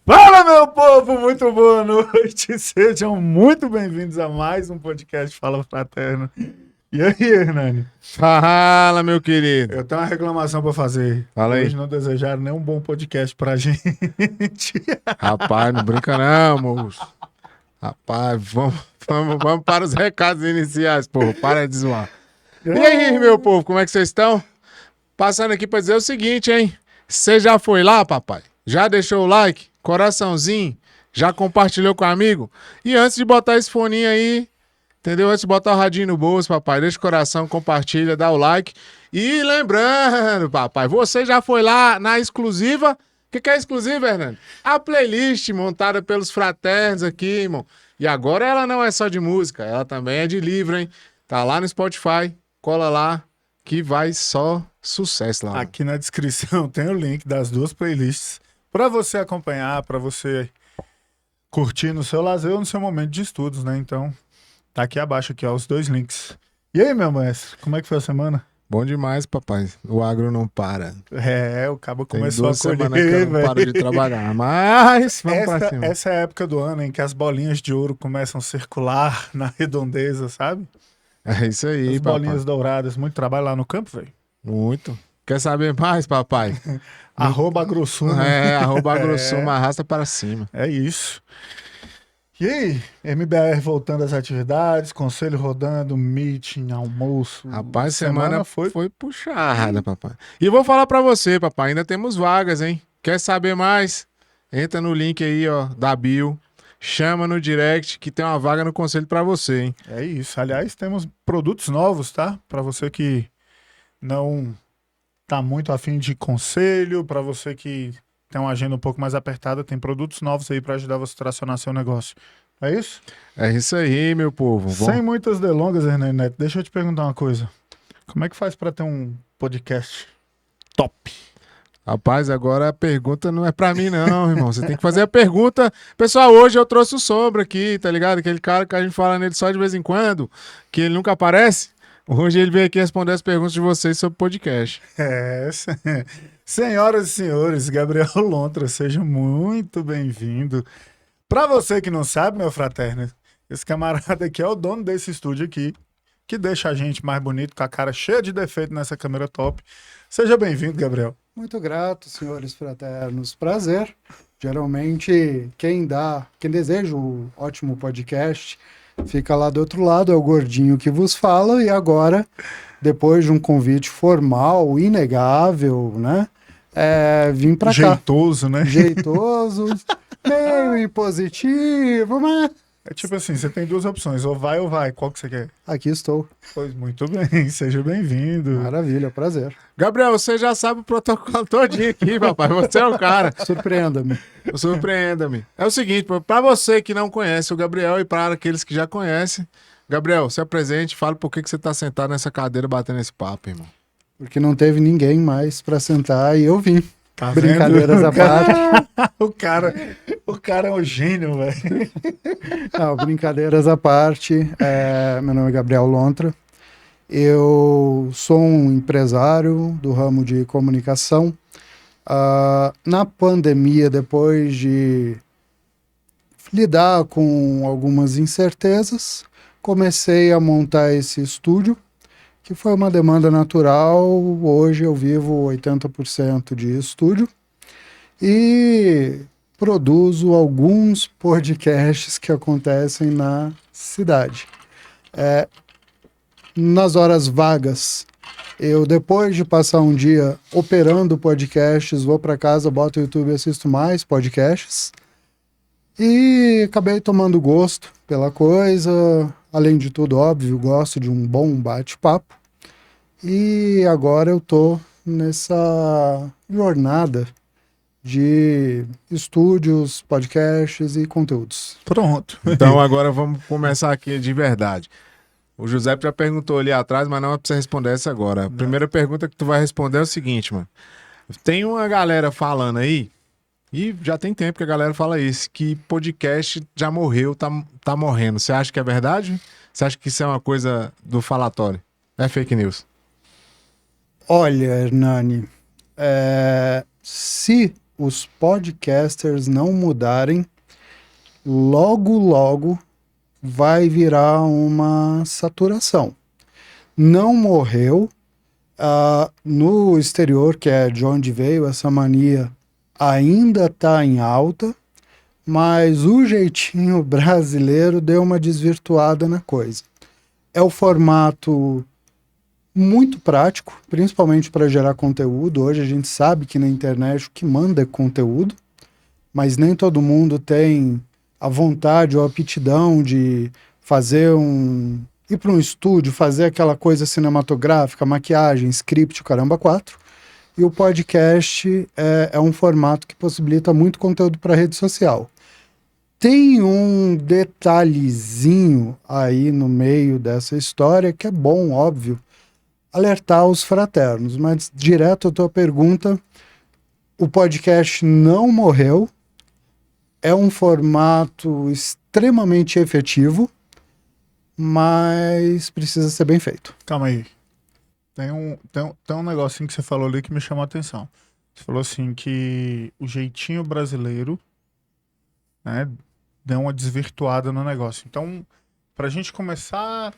Fala, meu povo, muito boa noite. Sejam muito bem-vindos a mais um podcast Fala Fraterno. E aí, Hernani? Fala, meu querido. Eu tenho uma reclamação pra fazer. Fala aí. Hoje não desejaram nenhum bom podcast pra gente. Rapaz, não brinca não, moço. Rapaz, vamos para os recados iniciais, povo. Para de zoar. E aí, meu povo, como é que vocês estão? Passando aqui para dizer o seguinte, hein? Você já foi lá, papai? Já deixou o like? Coraçãozinho? Já compartilhou com o amigo? E antes de botar esse foninho aí, entendeu? Antes de botar o radinho no bolso, papai, deixa o coração, compartilha, dá o like. E lembrando, papai, você já foi lá na exclusiva? O que é exclusiva, Hernando? A playlist montada pelos fraternos aqui, irmão. E agora ela não é só de música, ela também é de livro, hein? Tá lá no Spotify, cola lá, que vai só sucesso lá. Aqui na descrição tem o link das duas playlists pra você acompanhar, pra você curtir no seu lazer ou no seu momento de estudos, né? Então, tá aqui abaixo aqui, ó, os dois links. E aí, meu mestre, como é que foi a semana? Bom demais, papai. O agro não para. O cabo Tem começou a 2 colher, semanas que eu não paro de trabalhar. Mas vamos pra cima. Essa é a época do ano em que as bolinhas de ouro começam a circular na redondeza, sabe? É isso aí, As papai. bolinhas douradas. Muito trabalho lá no campo, velho. Muito. Quer saber mais, papai? @agrosuma. @agrosuma, arrasta para cima. É isso. E aí, MBR voltando às atividades, conselho rodando, meeting, almoço. Rapaz, semana foi puxada, papai. E vou falar pra você, papai, ainda temos vagas, hein? Quer saber mais? Entra no link aí, ó, da bio. Chama no direct que tem uma vaga no conselho pra você, hein? É isso. Aliás, temos produtos novos, tá? Pra você que não tá muito afim de conselho, pra você que tem uma agenda um pouco mais apertada, tem produtos novos aí pra ajudar você a tracionar seu negócio. É isso? É isso aí, meu povo. Sem muitas delongas, Hernani Neto, deixa eu te perguntar uma coisa. Como é que faz pra ter um podcast top? Rapaz, agora a pergunta não é pra mim não, irmão. Você tem que fazer a pergunta. Pessoal, hoje eu trouxe o Sombra aqui, tá ligado? Aquele cara que a gente fala nele só de vez em quando, que ele nunca aparece. Hoje ele veio aqui responder as perguntas de vocês sobre podcast. Senhoras e senhores, Gabriel Lontra, seja muito bem-vindo. Pra você que não sabe, meu fraterno, esse camarada aqui é o dono desse estúdio aqui, que deixa a gente mais bonito, com a cara cheia de defeito nessa câmera top. Seja bem-vindo, Gabriel. Muito grato, senhores fraternos. Prazer. Geralmente, quem deseja um ótimo podcast, fica lá do outro lado, é o gordinho que vos fala, e agora, depois de um convite formal, inegável, né? Vim pra cá. Jeitoso, né? Jeitoso, meio impositivo, mas É tipo assim, você tem duas opções, ou vai, qual que você quer? aqui estou. Pois muito bem, seja bem-vindo. Maravilha, prazer. Gabriel, você já sabe o protocolo todinho aqui, papai. Você é o cara. Surpreenda-me. Surpreenda-me. É o seguinte, pra você que não conhece o Gabriel e para aqueles que já conhecem, Gabriel, se apresente, fala por que você tá sentado nessa cadeira batendo esse papo, irmão. Porque não teve ninguém mais pra sentar e eu vim. Tá Brincadeiras vendo? à parte. O cara é um gênio, velho. Não, brincadeiras à parte. Meu nome é Gabriel Lontra. Eu sou um empresário do ramo de comunicação. Na pandemia, depois de lidar com algumas incertezas, comecei a montar esse estúdio, que foi uma demanda natural. Hoje eu vivo 80% de estúdio e produzo alguns podcasts que acontecem na cidade. Nas horas vagas, eu, depois de passar um dia operando podcasts, vou para casa, boto o YouTube e assisto mais podcasts. E acabei tomando gosto pela coisa. Além de tudo, óbvio, gosto de um bom bate-papo. E agora eu tô nessa jornada de estúdios, podcasts e conteúdos. Pronto. Então agora vamos começar aqui de verdade. O Giuseppe já perguntou ali atrás, mas não é pra você responder essa agora. A primeira pergunta que tu vai responder é o seguinte, mano. Tem uma galera falando aí, e já tem tempo que a galera fala isso, que podcast já morreu, tá morrendo. Você acha que é verdade? Você acha que isso é uma coisa do falatório? É fake news? Olha, Hernani, se os podcasters não mudarem, logo, logo vai virar uma saturação. Não morreu. No exterior, que é de onde veio essa mania, ainda está em alta, mas o jeitinho brasileiro deu uma desvirtuada na coisa. É o formato muito prático, principalmente para gerar conteúdo. Hoje a gente sabe que na internet o que manda é conteúdo, mas nem todo mundo tem a vontade ou a aptidão de ir para um estúdio, fazer aquela coisa cinematográfica, maquiagem, script, o caramba, 4. E o podcast é um formato que possibilita muito conteúdo para rede social. Tem um detalhezinho aí no meio dessa história que é bom, óbvio, alertar os fraternos, mas direto à tua pergunta, o podcast não morreu, é um formato extremamente efetivo, mas precisa ser bem feito. Calma aí. Tem um negocinho que você falou ali que me chamou a atenção. Você falou assim que o jeitinho brasileiro, né, deu uma desvirtuada no negócio. Então, pra gente começar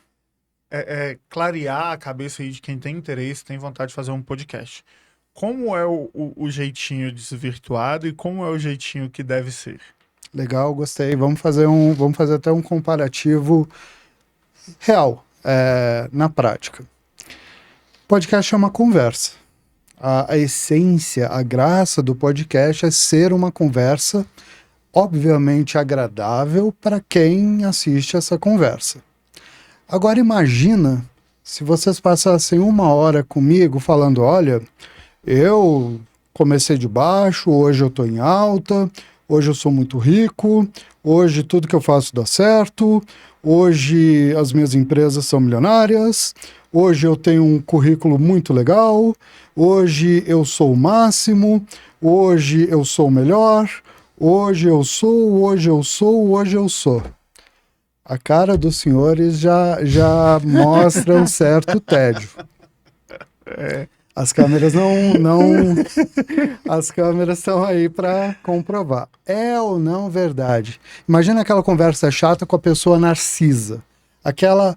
clarear a cabeça aí de quem tem interesse, tem vontade de fazer um podcast. Como é o jeitinho desvirtuado e como é o jeitinho que deve ser? Legal, gostei. Vamos fazer até um comparativo real, na prática. Podcast é uma conversa. A essência, a graça do podcast é ser uma conversa obviamente agradável para quem assiste essa conversa. Agora imagina se vocês passassem 1 hora comigo falando, olha, eu comecei de baixo, hoje eu estou em alta, hoje eu sou muito rico, hoje tudo que eu faço dá certo, hoje as minhas empresas são milionárias, hoje eu tenho um currículo muito legal, hoje eu sou o máximo, hoje eu sou o melhor, hoje eu sou. A cara dos senhores já mostra um certo tédio. As câmeras as câmeras estão aí para comprovar. É ou não verdade? Imagina aquela conversa chata com a pessoa narcisa. Aquela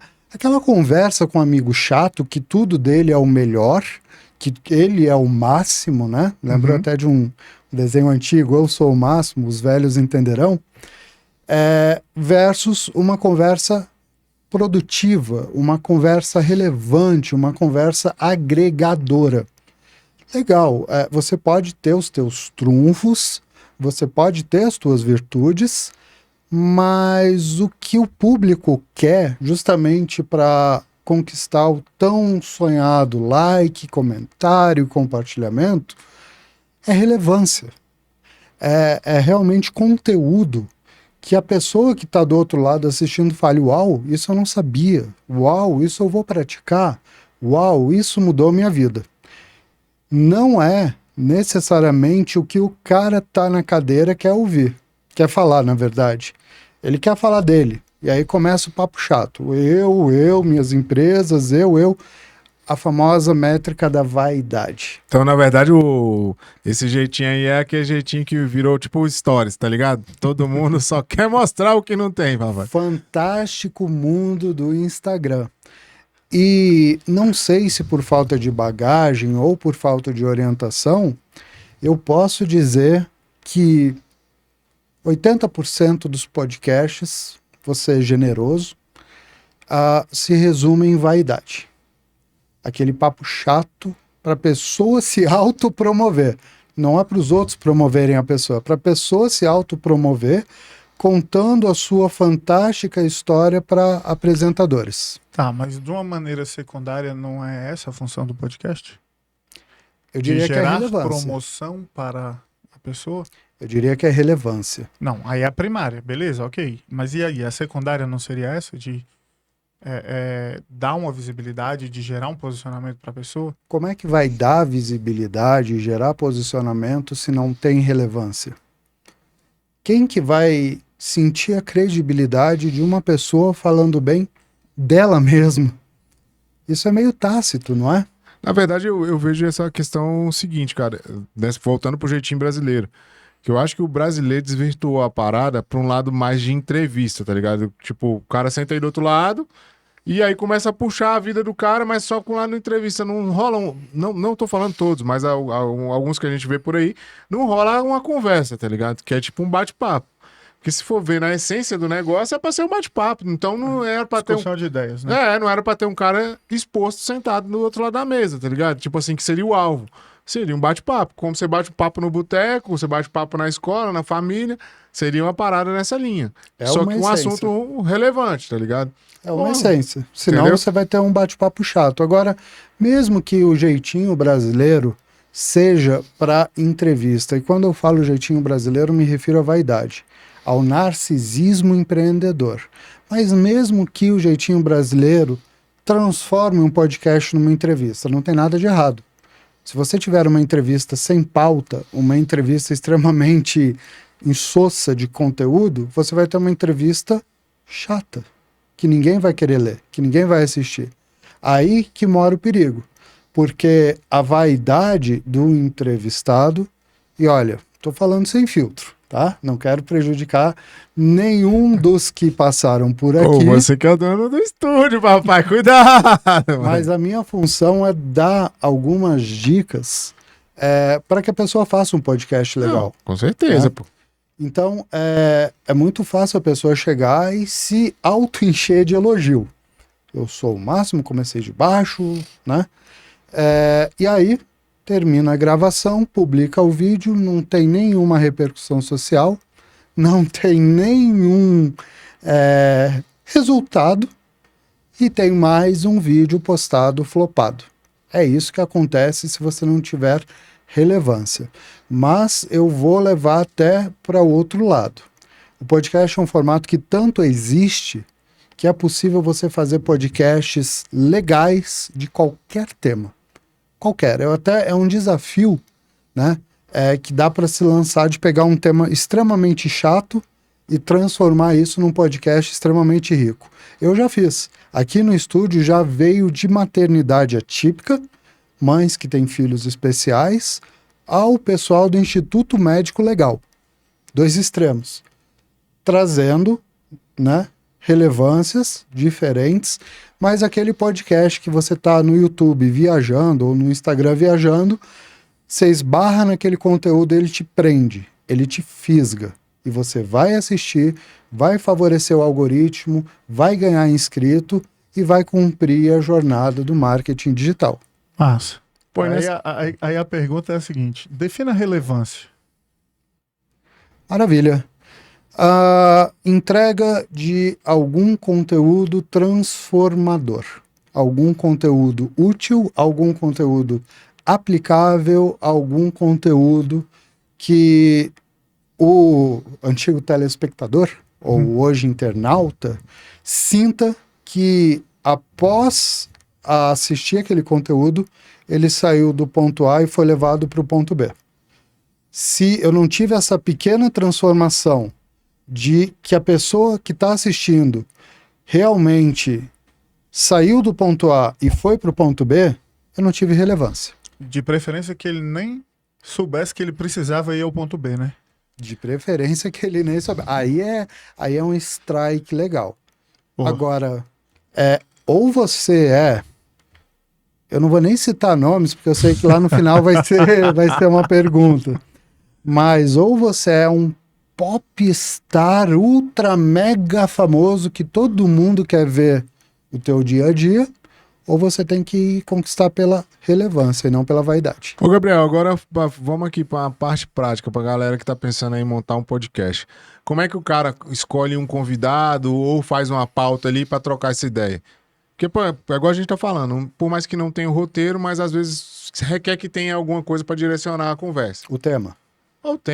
conversa com um amigo chato que tudo dele é o melhor, que ele é o máximo, né? Lembrou até de um desenho antigo, Eu Sou o Máximo, os velhos entenderão. Versus uma conversa produtiva, uma conversa relevante, uma conversa agregadora. Legal, você pode ter os teus trunfos, você pode ter as tuas virtudes, mas o que o público quer, justamente para conquistar o tão sonhado like, comentário, compartilhamento, é relevância. É realmente conteúdo que a pessoa que está do outro lado assistindo fale, uau, isso eu não sabia, uau, isso eu vou praticar, uau, isso mudou minha vida. Não é necessariamente o que o cara está na cadeira quer ouvir, quer falar, na verdade. Ele quer falar dele, e aí começa o papo chato. Eu, minhas empresas, eu. A famosa métrica da vaidade. Então, na verdade, esse jeitinho aí é aquele jeitinho que virou tipo stories, tá ligado? Todo mundo só quer mostrar o que não tem, papai. Fantástico mundo do Instagram. E não sei se por falta de bagagem ou por falta de orientação, eu posso dizer que 80% dos podcasts, vou ser generoso, se resume em vaidade. Aquele papo chato para a pessoa se autopromover. Não é para os outros promoverem a pessoa, é para a pessoa se autopromover contando a sua fantástica história para apresentadores. Tá, mas de uma maneira secundária não é essa a função do podcast? Eu diria que é gerar relevância. promoção para a pessoa? Eu diria que é relevância. Não, aí é a primária, beleza, ok. Mas e aí, a secundária não seria essa de dar uma visibilidade, de gerar um posicionamento para a pessoa? Como é que vai dar visibilidade e gerar posicionamento se não tem relevância? Quem que vai sentir a credibilidade de uma pessoa falando bem dela mesma? Isso é meio tácito, não é? Na verdade, eu vejo essa questão seguinte, cara, voltando pro jeitinho brasileiro. Que eu acho que o brasileiro desvirtuou a parada pra um lado mais de entrevista, tá ligado? Tipo, o cara senta aí do outro lado e aí começa a puxar a vida do cara, mas só com lá na entrevista. Não rola não tô falando todos, mas alguns que a gente vê por aí, não rola uma conversa, tá ligado? Que é tipo um bate-papo. Porque se for ver na essência do negócio, é pra ser um bate-papo. Então não era pra ter Discussão de ideias, né? não era pra ter um cara exposto, sentado do outro lado da mesa, tá ligado? Tipo assim, que seria o alvo. Seria um bate-papo. Como você bate um papo no boteco, você bate papo na escola, na família, seria uma parada nessa linha. É Só uma que um essência. assunto relevante, tá ligado? É uma Porra, essência. Senão entendeu? você vai ter um bate-papo chato. Agora, mesmo que o jeitinho brasileiro seja para entrevista, e quando eu falo jeitinho brasileiro, me refiro à vaidade, ao narcisismo empreendedor. Mas mesmo que o jeitinho brasileiro transforme um podcast numa entrevista, não tem nada de errado. Se você tiver uma entrevista sem pauta, uma entrevista extremamente insossa de conteúdo, você vai ter uma entrevista chata, que ninguém vai querer ler, que ninguém vai assistir. Aí que mora o perigo, porque a vaidade do entrevistado, e olha, estou falando sem filtro, tá? Não quero prejudicar nenhum dos que passaram por aqui. Você que é o dono do estúdio, papai, cuidado! Mas a minha função é dar algumas dicas para que a pessoa faça um podcast legal. Não, com certeza, É. pô. Então, é muito fácil a pessoa chegar e se auto-encher de elogio. Eu sou o máximo, comecei de baixo, né? E aí, termina a gravação, publica o vídeo, não tem nenhuma repercussão social, não tem nenhum resultado, e tem mais um vídeo postado flopado. É isso que acontece se você não tiver relevância. Mas eu vou levar até para o outro lado. O podcast é um formato que tanto existe que é possível você fazer podcasts legais de qualquer tema. Qualquer. É um desafio, né? Que dá para se lançar de pegar um tema extremamente chato e transformar isso num podcast extremamente rico. Eu já fiz. Aqui no estúdio já veio de maternidade atípica, mães que têm filhos especiais, ao pessoal do Instituto Médico Legal. Dois extremos. Trazendo, né, relevâncias diferentes, mas aquele podcast que você está no YouTube viajando ou no Instagram viajando, você esbarra naquele conteúdo, ele te prende, ele te fisga. E você vai assistir, vai favorecer o algoritmo, vai ganhar inscrito e vai cumprir a jornada do marketing digital. Massa. Pô, Aí a pergunta é a seguinte: defina a relevância. Maravilha. A entrega de algum conteúdo transformador, algum conteúdo útil, algum conteúdo aplicável, algum conteúdo que o antigo telespectador, ou hoje internauta, sinta que após assistir aquele conteúdo, ele saiu do ponto A e foi levado para o ponto B. Se eu não tive essa pequena transformação de que a pessoa que está assistindo realmente saiu do ponto A e foi para o ponto B, eu não tive relevância. De preferência que ele nem soubesse que ele precisava ir ao ponto B, né? De preferência que ele nem sabe. Aí é um strike legal. Porra. Agora, ou você eu não vou nem citar nomes, porque eu sei que lá no final vai ser uma pergunta. Mas ou você é um popstar ultra mega famoso que todo mundo quer ver o teu dia a dia, ou você tem que conquistar pela relevância e não pela vaidade. Ô, Gabriel, agora vamos aqui para a parte prática, para a galera que tá pensando em montar um podcast. Como é que o cara escolhe um convidado ou faz uma pauta ali para trocar essa ideia? Porque, pô, igual a gente tá falando, por mais que não tenha o roteiro, mas às vezes requer que tenha alguma coisa para direcionar a conversa. O tema. Ou tem.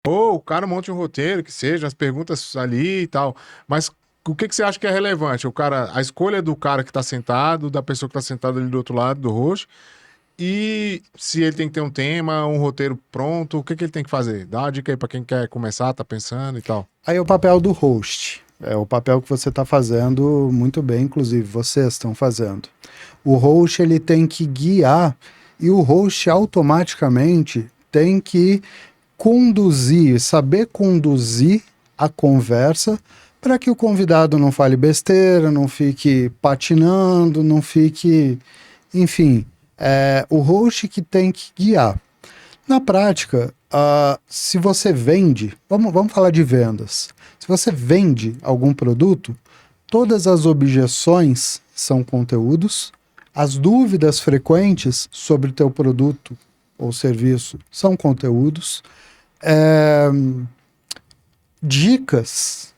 Ou o cara monte um roteiro, que seja, as perguntas ali e tal. Mas o que você acha que é relevante? A escolha do cara que tá sentado, da pessoa que tá sentada ali do outro lado, do host, e se ele tem que ter um tema, um roteiro pronto, o que ele tem que fazer? Dá uma dica aí pra quem quer começar, tá pensando e tal. Aí é o papel do host. É o papel que você está fazendo muito bem, inclusive vocês estão fazendo. O host ele tem que guiar e o host automaticamente tem que conduzir, saber conduzir a conversa para que o convidado não fale besteira, não fique patinando, não fique... Enfim, é o host que tem que guiar. Na prática, se você vende, vamos falar de vendas. Se você vende algum produto, todas as objeções são conteúdos, as dúvidas frequentes sobre o teu produto ou serviço são conteúdos, dicas,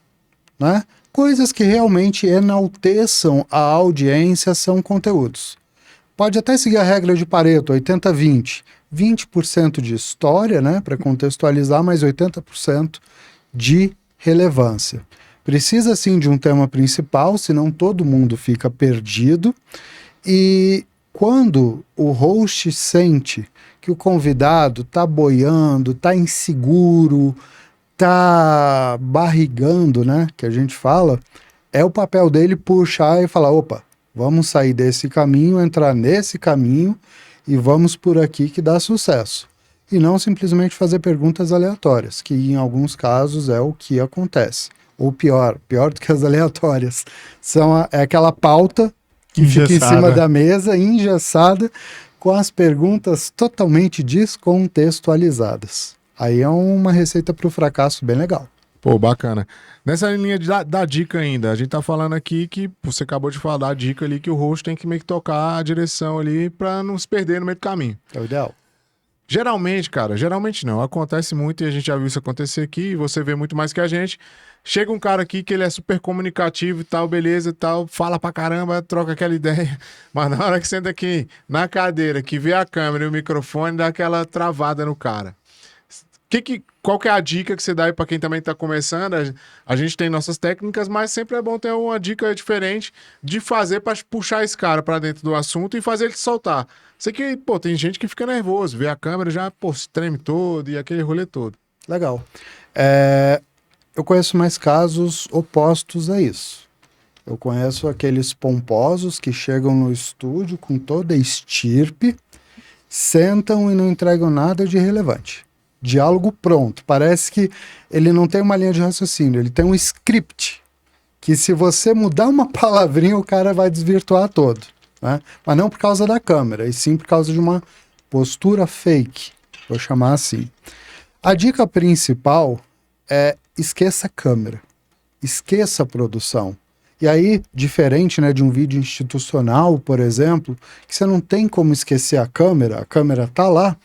né? Coisas que realmente enalteçam a audiência são conteúdos. Pode até seguir a regra de Pareto, 80-20. 20% de história, né, para contextualizar, mas 80% de relevância. Precisa sim de um tema principal, senão todo mundo fica perdido. E quando o host sente que o convidado está boiando, está inseguro, está barrigando, né, que a gente fala, é o papel dele puxar e falar, opa, vamos sair desse caminho, entrar nesse caminho e vamos por aqui que dá sucesso. E não simplesmente fazer perguntas aleatórias, que em alguns casos é o que acontece. Ou pior do que as aleatórias, é aquela pauta que fica em cima da mesa, engessada, com as perguntas totalmente descontextualizadas. Aí é uma receita para o fracasso bem legal. Pô, bacana. Nessa linha da dica ainda, a gente tá falando aqui que você acabou de falar a dica ali que o host tem que meio que tocar a direção ali pra não se perder no meio do caminho. É o ideal. Geralmente, cara, geralmente não. Acontece muito e a gente já viu isso acontecer aqui e você vê muito mais que a gente. Chega um cara aqui que ele é super comunicativo e tal, beleza e tal, fala pra caramba, troca aquela ideia, mas na hora que senta aqui na cadeira, que vê a câmera e o microfone, dá aquela travada no cara. Qual que é a dica que você dá aí para quem também está começando? A gente tem nossas técnicas, mas sempre é bom ter uma dica diferente de fazer para puxar esse cara para dentro do assunto e fazer ele soltar. Sei que, pô, tem gente que fica nervoso, vê a câmera já, pô, se treme todo e aquele rolê todo. Legal. Eu conheço mais casos opostos a isso. Eu conheço aqueles pomposos que chegam no estúdio com toda a estirpe, sentam e não entregam nada de relevante. Diálogo pronto. Parece que ele não tem uma linha de raciocínio, ele tem um script que se você mudar uma palavrinha o cara vai desvirtuar todo, né? Mas não por causa da câmera, e sim por causa de uma postura fake, vou chamar assim. A dica principal é esqueça a câmera, esqueça a produção. E aí, diferente, né, de um vídeo institucional, por exemplo, que você não tem como esquecer a câmera tá lá.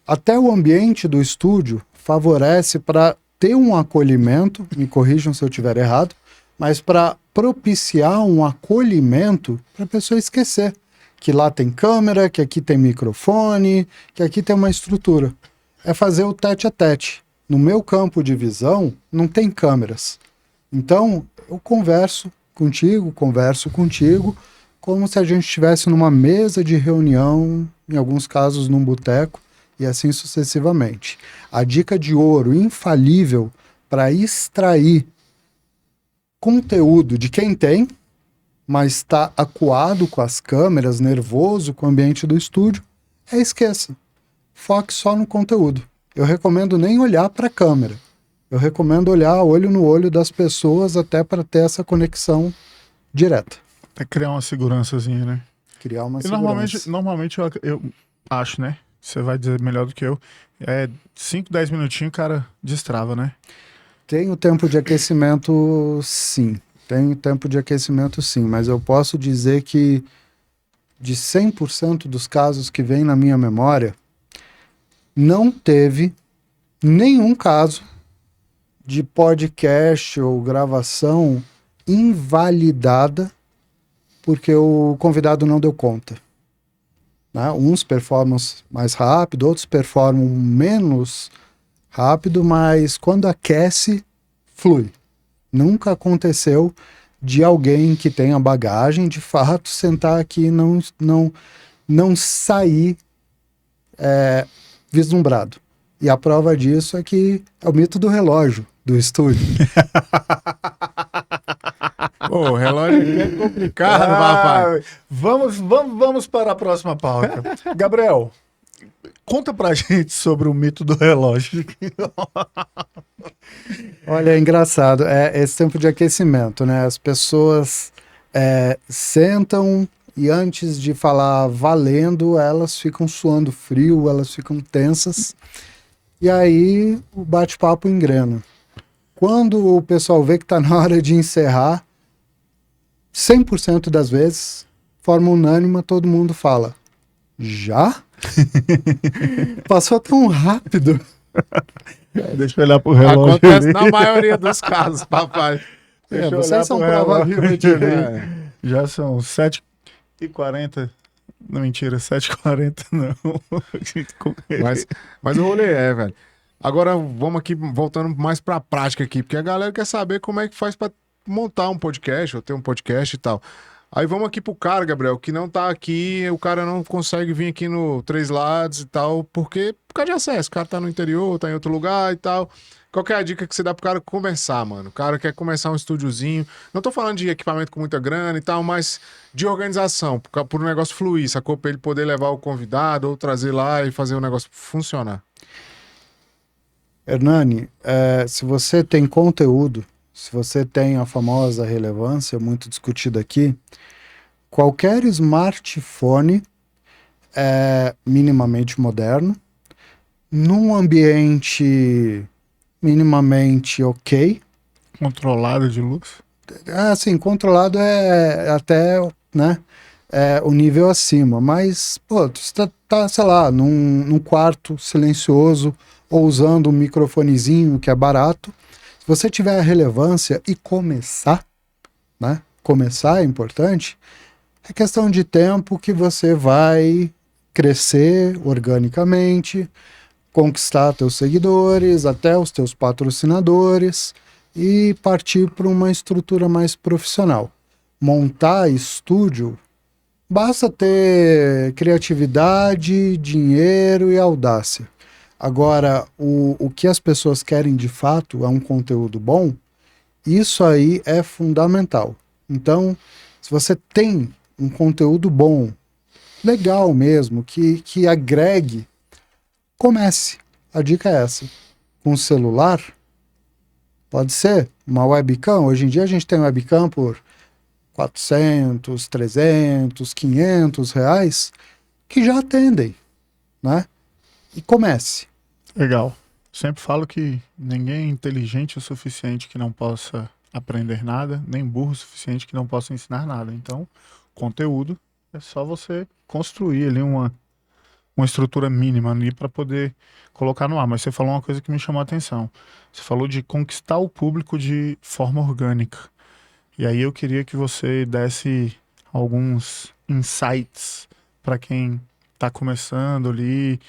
Até o ambiente do estúdio favorece para ter um acolhimento, me corrijam se eu estiver errado, mas para propiciar um acolhimento para a pessoa esquecer que lá tem câmera, que aqui tem microfone, que aqui tem uma estrutura. É fazer o tete a tete. No meu campo de visão não tem câmeras. Então eu converso contigo, como se a gente estivesse numa mesa de reunião, em alguns casos num boteco, e assim sucessivamente. A dica de ouro infalível para extrair conteúdo de quem tem, mas está acuado com as câmeras, nervoso com o ambiente do estúdio, esqueça. Foque só no conteúdo. Eu recomendo nem olhar para a câmera. Eu recomendo olhar olho no olho das pessoas até para ter essa conexão direta. É criar uma segurançazinha, né? Criar uma segurança. Normalmente eu acho, né? Você vai dizer melhor do que eu. 5, 10 minutinhos o cara destrava, né? Tem o tempo de aquecimento, sim. Mas eu posso dizer que de 100% dos casos que vem na minha memória, não teve nenhum caso de podcast ou gravação invalidada porque o convidado não deu conta. Né? Uns performam mais rápido, outros performam menos rápido, mas quando aquece, flui. Nunca aconteceu de alguém que tenha bagagem, de fato, sentar aqui e não sair vislumbrado. E a prova disso é que é o mito do relógio do estúdio. Pô, o relógio aqui é complicado, papai. Vamos para a próxima pauta. Gabriel, conta pra gente sobre o mito do relógio. Olha, é engraçado, esse tempo de aquecimento, né? As pessoas sentam e antes de falar valendo, elas ficam suando frio, elas ficam tensas. E aí o bate-papo engrena. Quando o pessoal vê que está na hora de encerrar, 100% das vezes, forma unânime, todo mundo fala: já? Passou tão rápido. Deixa eu olhar pro relógio. Acontece ali. na maioria dos casos, papai. Deixa eu olhar Vocês são pro prova relógio viva de ali. É. Já são 7h40. Não, mentira, 7h40 não. Mas o rolê velho. Agora vamos aqui, voltando mais pra prática aqui, porque a galera quer saber como é que faz pra montar um podcast, ou ter um podcast e tal. Aí vamos aqui pro cara, Gabriel, que não tá aqui, o cara não consegue vir aqui no Três Lados e tal, por causa de acesso. O cara tá no interior, tá em outro lugar e tal. Qual que é a dica que você dá pro cara começar, mano? O cara quer começar um estúdiozinho. Não tô falando de equipamento com muita grana e tal, mas de organização, por um negócio fluir, sacou? Pra ele poder levar o convidado ou trazer lá e fazer o negócio funcionar. Hernani, se você tem conteúdo, se você tem a famosa relevância, muito discutida aqui, qualquer smartphone é minimamente moderno, num ambiente minimamente ok. Controlado de luz. Assim, controlado é até, né, o nível acima, mas, pô, você tá, sei lá, num quarto silencioso ou usando um microfonezinho que é barato. Se você tiver a relevância e começar, né, começar é importante, é questão de tempo que você vai crescer organicamente, conquistar teus seguidores, até os teus patrocinadores e partir para uma estrutura mais profissional. Montar estúdio, basta ter criatividade, dinheiro e audácia. Agora, o que as pessoas querem de fato é um conteúdo bom, isso aí é fundamental. Então, se você tem um conteúdo bom, legal mesmo, que agregue, comece. A dica é essa. Com celular, pode ser uma webcam. Hoje em dia a gente tem webcam por 400, 300, 500 reais, que já atendem, né? E comece. Legal. Sempre falo que ninguém é inteligente o suficiente que não possa aprender nada, nem burro o suficiente que não possa ensinar nada. Então, conteúdo é só você construir ali uma estrutura mínima ali para poder colocar no ar. Mas você falou uma coisa que me chamou a atenção. Você falou de conquistar o público de forma orgânica. E aí eu queria que você desse alguns insights para quem está começando ali,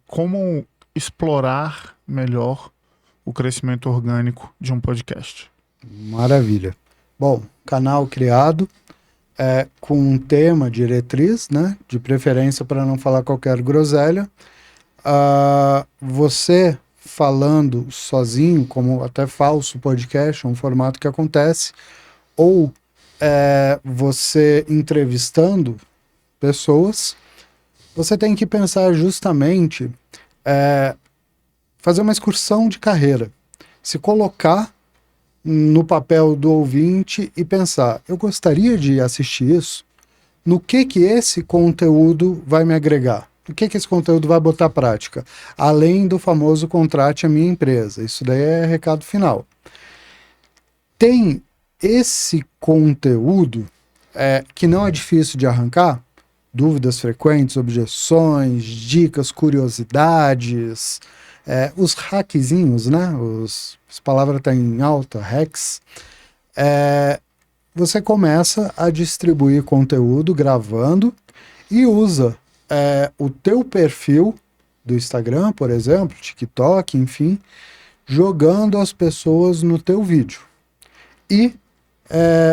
como explorar melhor o crescimento orgânico de um podcast. Maravilha. Bom, canal criado, com um tema, diretriz, né? De preferência para não falar qualquer groselha. Você falando sozinho, como até falso podcast, é um formato que acontece, ou você entrevistando pessoas, você tem que pensar justamente fazer uma excursão de carreira, se colocar no papel do ouvinte e pensar, eu gostaria de assistir isso, no que esse conteúdo vai me agregar? O que esse conteúdo vai botar à prática? Além do famoso contrate a minha empresa. Isso daí é recado final. Tem esse conteúdo que não é difícil de arrancar, dúvidas frequentes, objeções, dicas, curiosidades, os hackzinhos, né? As palavras estão em alta, hacks. Você começa a distribuir conteúdo gravando e usa o teu perfil do Instagram, por exemplo, TikTok, enfim, jogando as pessoas no teu vídeo. E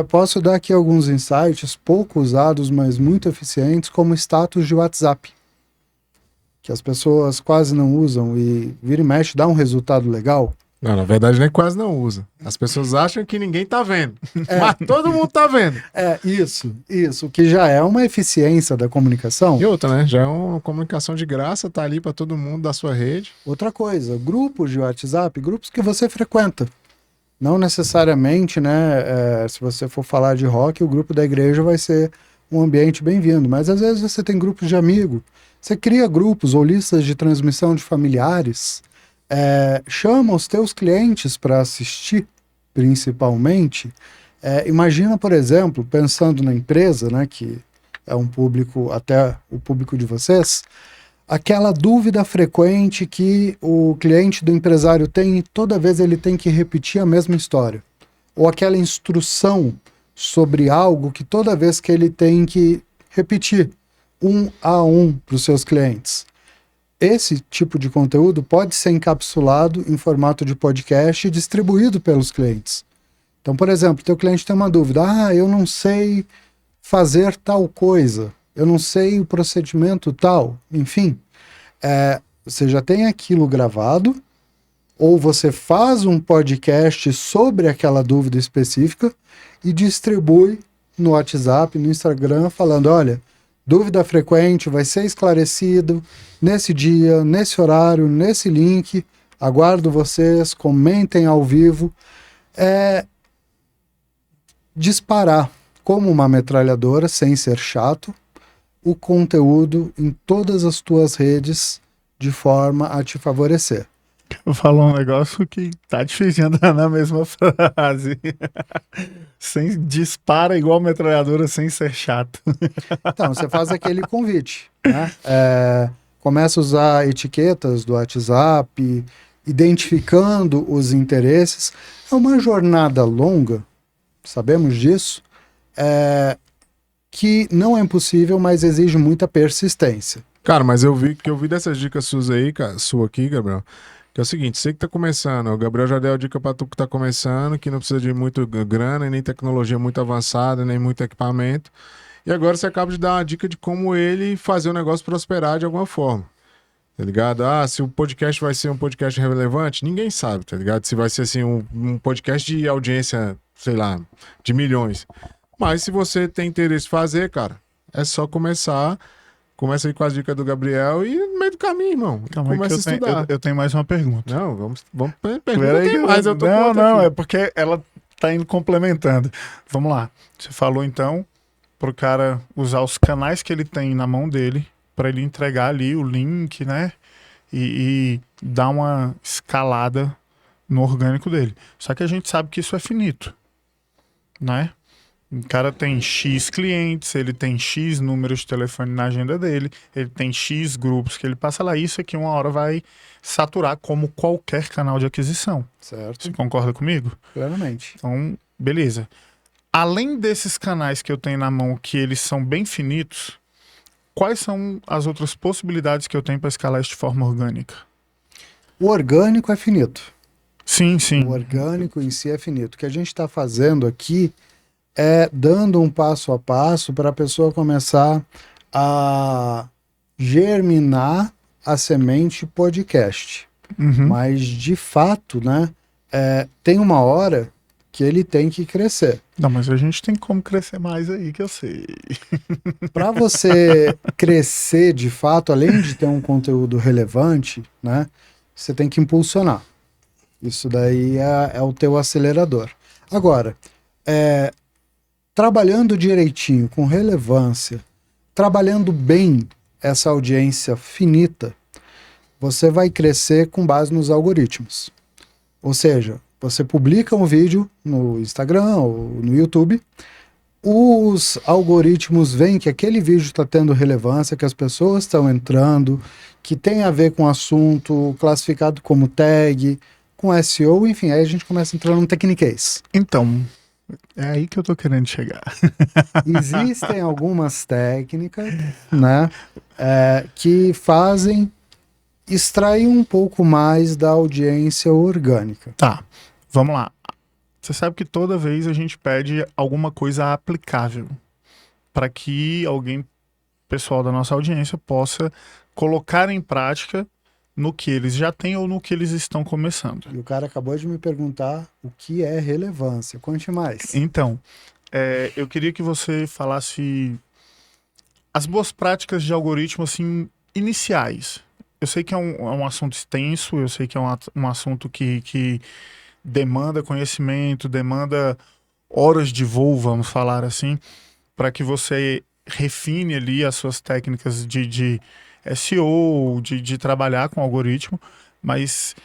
posso dar aqui alguns insights pouco usados, mas muito eficientes, como status de WhatsApp, que as pessoas quase não usam e vira e mexe dá um resultado legal. Não, na verdade, nem quase não usa. As pessoas acham que ninguém tá vendo. Mas todo mundo tá vendo. Isso, que já é uma eficiência da comunicação. E outra, né? Já é uma comunicação de graça, tá ali pra todo mundo da sua rede. Outra coisa, grupos de WhatsApp, grupos que você frequenta. Não necessariamente, né? Se você for falar de rock, o grupo da igreja vai ser um ambiente bem-vindo. Mas às vezes você tem grupos de amigos. Você cria grupos ou listas de transmissão de familiares. Chama os teus clientes para assistir, principalmente. Imagina, por exemplo, pensando na empresa, né, que é um público, até o público de vocês, aquela dúvida frequente que o cliente do empresário tem e toda vez ele tem que repetir a mesma história. Ou aquela instrução sobre algo que toda vez que ele tem que repetir um a um para os seus clientes. Esse tipo de conteúdo pode ser encapsulado em formato de podcast e distribuído pelos clientes. Então, por exemplo, teu cliente tem uma dúvida. Eu não sei fazer tal coisa. Eu não sei o procedimento tal. Enfim, você já tem aquilo gravado, ou você faz um podcast sobre aquela dúvida específica e distribui no WhatsApp, no Instagram, falando, olha, dúvida frequente vai ser esclarecido nesse dia, nesse horário, nesse link. Aguardo vocês, comentem ao vivo. Disparar como uma metralhadora, sem ser chato, o conteúdo em todas as tuas redes de forma a te favorecer. Eu falo um negócio que tá difícil de andar na mesma frase. Dispara igual metralhadora sem ser chato. Então, você faz aquele convite, né? Começa a usar etiquetas do WhatsApp, identificando os interesses. É uma jornada longa, sabemos disso, que não é impossível, mas exige muita persistência. Cara, mas eu vi dessas dicas suas aí, cara, sua aqui, Gabriel, que é o seguinte, você que tá começando, o Gabriel já deu a dica pra tu que tá começando, que não precisa de muito grana, nem tecnologia muito avançada, nem muito equipamento. E agora você acaba de dar uma dica de como ele fazer o negócio prosperar de alguma forma. Tá ligado? Se o podcast vai ser um podcast relevante, ninguém sabe, tá ligado? Se vai ser assim um podcast de audiência, sei lá, de milhões. Mas se você tem interesse em fazer, cara, é só começar. Começa aí com as dicas do Gabriel e no meio do caminho, irmão. Calma aí começa a estudar. eu tenho mais uma pergunta. Não, vamos Peraí, perguntar mais. Eu tô não, aqui. é porque ela tá indo complementando. Vamos lá. Você falou então pro cara usar os canais que ele tem na mão dele para ele entregar ali o link, né? E dar uma escalada no orgânico dele. Só que a gente sabe que isso é finito, né? O cara tem X clientes, ele tem X números de telefone na agenda dele, ele tem X grupos que ele passa lá. Isso aqui uma hora vai saturar como qualquer canal de aquisição. Certo? Você concorda comigo? Plenamente. Então, beleza. Além desses canais que eu tenho na mão, que eles são bem finitos, quais são as outras possibilidades que eu tenho para escalar isso de forma orgânica? O orgânico é finito. Sim, sim. O orgânico em si é finito. O que a gente está fazendo aqui é dando um passo a passo para a pessoa começar a germinar a semente podcast. Uhum. Mas, de fato, né, tem uma hora que ele tem que crescer. Não, mas a gente tem como crescer mais aí, que eu sei. Para você crescer de fato, além de ter um conteúdo relevante, né, você tem que impulsionar. Isso daí é o teu acelerador. Agora, trabalhando direitinho, com relevância, trabalhando bem essa audiência finita, você vai crescer com base nos algoritmos. Ou seja, você publica um vídeo no Instagram ou no YouTube, os algoritmos veem que aquele vídeo está tendo relevância, que as pessoas estão entrando, que tem a ver com o assunto, classificado como tag, com SEO, enfim, aí a gente começa a entrar num techniquez. Então, é aí que eu tô querendo chegar. Existem algumas técnicas, né, que fazem extrair um pouco mais da audiência orgânica. Tá, vamos lá. Você sabe que toda vez a gente pede alguma coisa aplicável para que alguém, pessoal da nossa audiência, possa colocar em prática no que eles já têm ou no que eles estão começando. E o cara acabou de me perguntar o que é relevância. Conte mais. Então, eu queria que você falasse as boas práticas de algoritmo, assim, iniciais. Eu sei que é um assunto extenso, eu sei que é um assunto que demanda conhecimento, demanda horas de voo, vamos falar assim, para que você refine ali as suas técnicas de SEO, de trabalhar com algoritmo, mas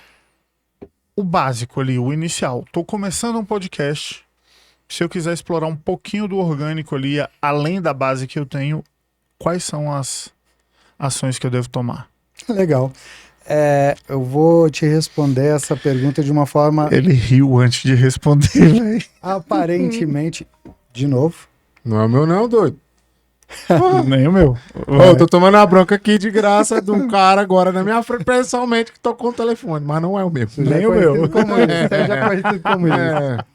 o básico ali, o inicial. Estou começando um podcast. Se eu quiser explorar um pouquinho do orgânico ali, além da base que eu tenho, quais são as ações que eu devo tomar? Legal. Eu vou te responder essa pergunta de uma forma Ele riu antes de responder, velho. aparentemente... De novo. Não é o meu não, doido. Nem o meu. Ô, eu tô tomando a bronca aqui de graça de um cara agora na minha frente, pessoalmente, que tocou o telefone, mas não é o meu. Nem o meu. Você já é conhecido como isso. É.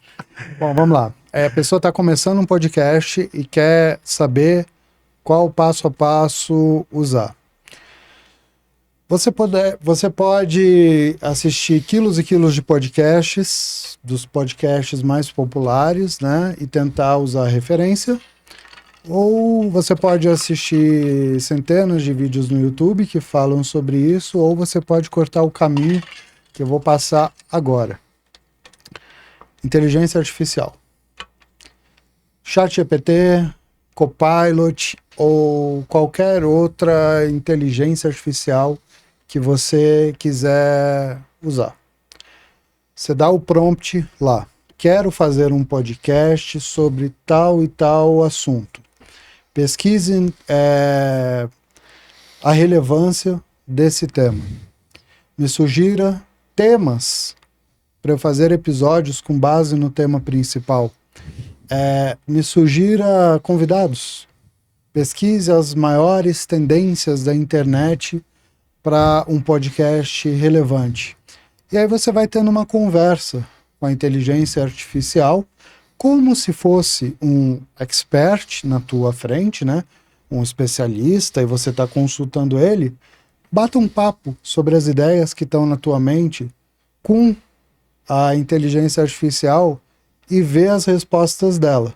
Bom, vamos lá. A pessoa está começando um podcast e quer saber qual passo a passo usar. Você pode assistir quilos e quilos de podcasts, dos podcasts mais populares, né? E tentar usar referência. Ou você pode assistir centenas de vídeos no YouTube que falam sobre isso, ou você pode cortar o caminho que eu vou passar agora. Inteligência artificial. ChatGPT, Copilot ou qualquer outra inteligência artificial que você quiser usar. Você dá o prompt lá. Quero fazer um podcast sobre tal e tal assunto. Pesquise a relevância desse tema. Me sugira temas para eu fazer episódios com base no tema principal. Me sugira convidados. Pesquise as maiores tendências da internet para um podcast relevante. E aí você vai tendo uma conversa com a inteligência artificial, como se fosse um expert na tua frente, né? Um especialista, e você está consultando ele. Bata um papo sobre as ideias que estão na tua mente com a inteligência artificial e vê as respostas dela.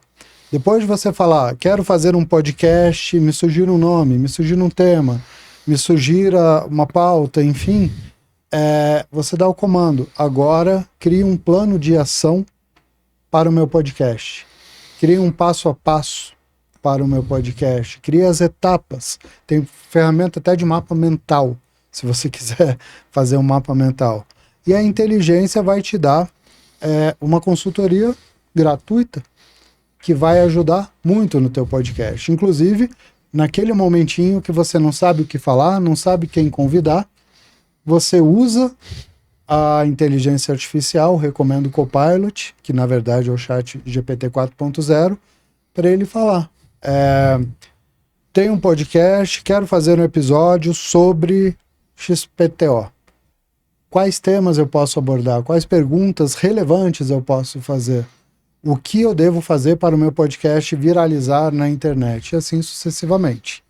Depois de você falar, quero fazer um podcast, me sugira um nome, me sugira um tema, me sugira uma pauta, enfim, você dá o comando. Agora, crie um plano de ação para o meu podcast. Crie um passo a passo para o meu podcast. Crie as etapas. Tem ferramenta até de mapa mental, se você quiser fazer um mapa mental. E a inteligência vai te dar uma consultoria gratuita que vai ajudar muito no teu podcast. Inclusive, naquele momentinho que você não sabe o que falar, não sabe quem convidar, você usa a inteligência artificial, recomendo o Copilot, que na verdade é o ChatGPT 4.0, para ele falar. Tenho um podcast, quero fazer um episódio sobre XPTO. Quais temas eu posso abordar? Quais perguntas relevantes eu posso fazer? O que eu devo fazer para o meu podcast viralizar na internet? E assim sucessivamente.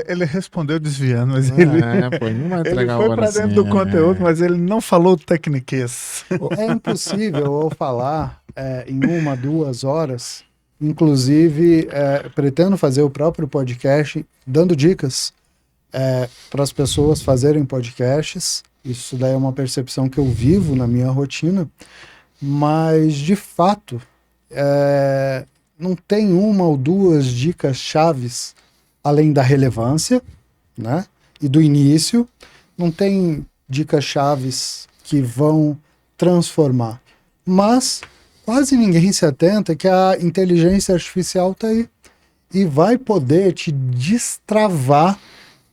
Ele respondeu desviando, mas Não vai ele entregar foi agora para dentro assim, do conteúdo, mas ele não falou tecniquez. É impossível eu falar em 1, 2 horas. Inclusive, pretendo fazer o próprio podcast dando dicas para as pessoas fazerem podcasts. Isso daí é uma percepção que eu vivo na minha rotina. Mas, de fato, não tem 1 ou 2 dicas chaves além da relevância, né? E do início. Não tem dicas chaves que vão transformar. Mas quase ninguém se atenta que a inteligência artificial está aí e vai poder te destravar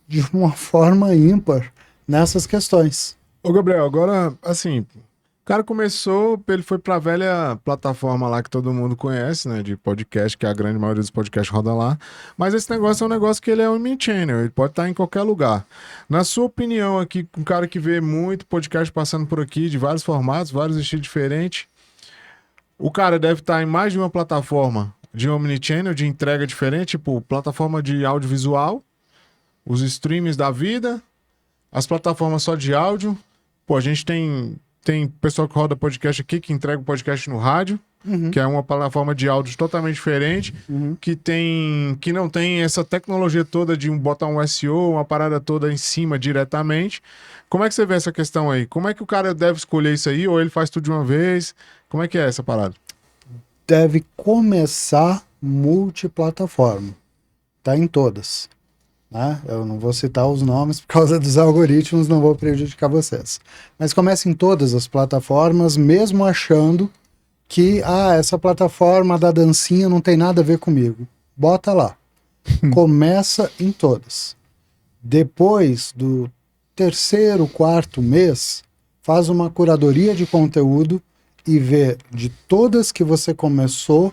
de uma forma ímpar nessas questões. Ô, Gabriel, agora, assim, o cara começou, ele foi pra velha plataforma lá que todo mundo conhece, né, de podcast, que a grande maioria dos podcasts roda lá, mas esse negócio é um negócio que ele é omnichannel, ele pode estar em qualquer lugar. Na sua opinião aqui, um cara que vê muito podcast passando por aqui, de vários formatos, vários estilos diferentes, o cara deve estar em mais de uma plataforma de omnichannel, de entrega diferente, tipo, plataforma de audiovisual, os streams da vida, as plataformas só de áudio. Pô, a gente tem pessoal que roda podcast aqui, que entrega o podcast no rádio, que é uma plataforma de áudio totalmente diferente, que não tem essa tecnologia toda de botar um SEO, uma parada toda em cima diretamente. Como é que você vê essa questão aí? Como é que o cara deve escolher isso aí? Ou ele faz tudo de uma vez? Como é que é essa parada? Deve começar multiplataforma. Tá em todas. Né? Eu não vou citar os nomes por causa dos algoritmos, não vou prejudicar vocês. Mas começa em todas as plataformas, mesmo achando que essa plataforma da dancinha não tem nada a ver comigo. Bota lá. Começa em todas. Depois do 3º, 4º mês, faz uma curadoria de conteúdo e vê de todas que você começou,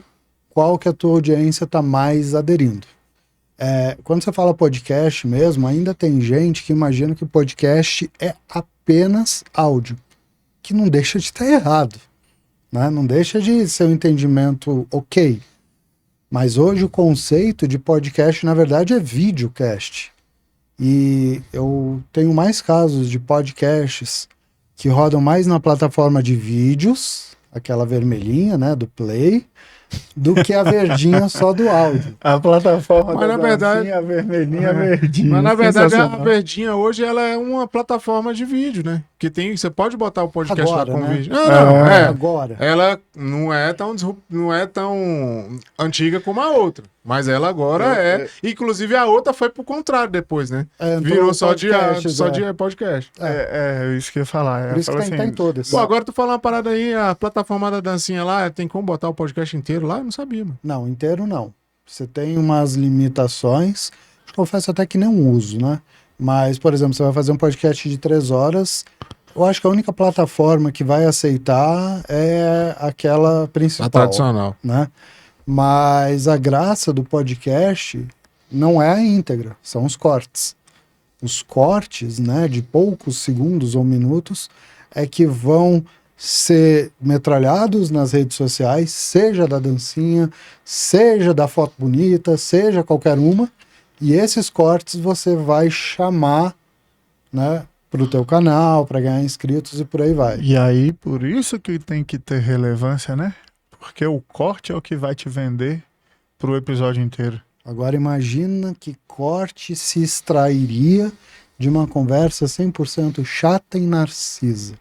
qual que a tua audiência está mais aderindo. Quando você fala podcast mesmo, ainda tem gente que imagina que podcast é apenas áudio, que não deixa de estar errado, né? Não deixa de ser um entendimento ok. Mas hoje o conceito de podcast, na verdade, é videocast. E eu tenho mais casos de podcasts que rodam mais na plataforma de vídeos, aquela vermelhinha, né, do Play, do que a verdinha só do áudio. A plataforma Mas da na verdade- dancinha, a vermelhinha, a verdinha. Mas na verdade a Sensacional. Verdinha hoje ela é uma plataforma de vídeo, né? Que você pode botar o podcast Agora, lá com né? vídeo. Não, Agora. Ela não é tão antiga como a outra. Mas ela agora é. Inclusive a outra foi pro contrário depois, né? Entrou Virou só de podcasts, podcast. Isso que eu ia falar. Por isso que Fala tá em todas. Pô, agora tu fala uma parada aí, a plataforma da dancinha lá, tem como botar o podcast inteiro lá? Eu não sabia, mano. Não, inteiro não. Você tem umas limitações. Confesso até que não uso, né? Mas, por exemplo, você vai fazer um podcast de 3 horas. Eu acho que a única plataforma que vai aceitar é aquela principal. A tradicional. Né? Mas a graça do podcast não é a íntegra, são os cortes. Os cortes, né, de poucos segundos ou minutos, é que vão ser metralhados nas redes sociais, seja da dancinha, seja da foto bonita, seja qualquer uma, e esses cortes você vai chamar, né, para o teu canal, para ganhar inscritos e por aí vai. E aí, por isso que tem que ter relevância, né? Porque o corte é o que vai te vender pro episódio inteiro. Agora imagina que corte se extrairia de uma conversa 100% chata e narcisa.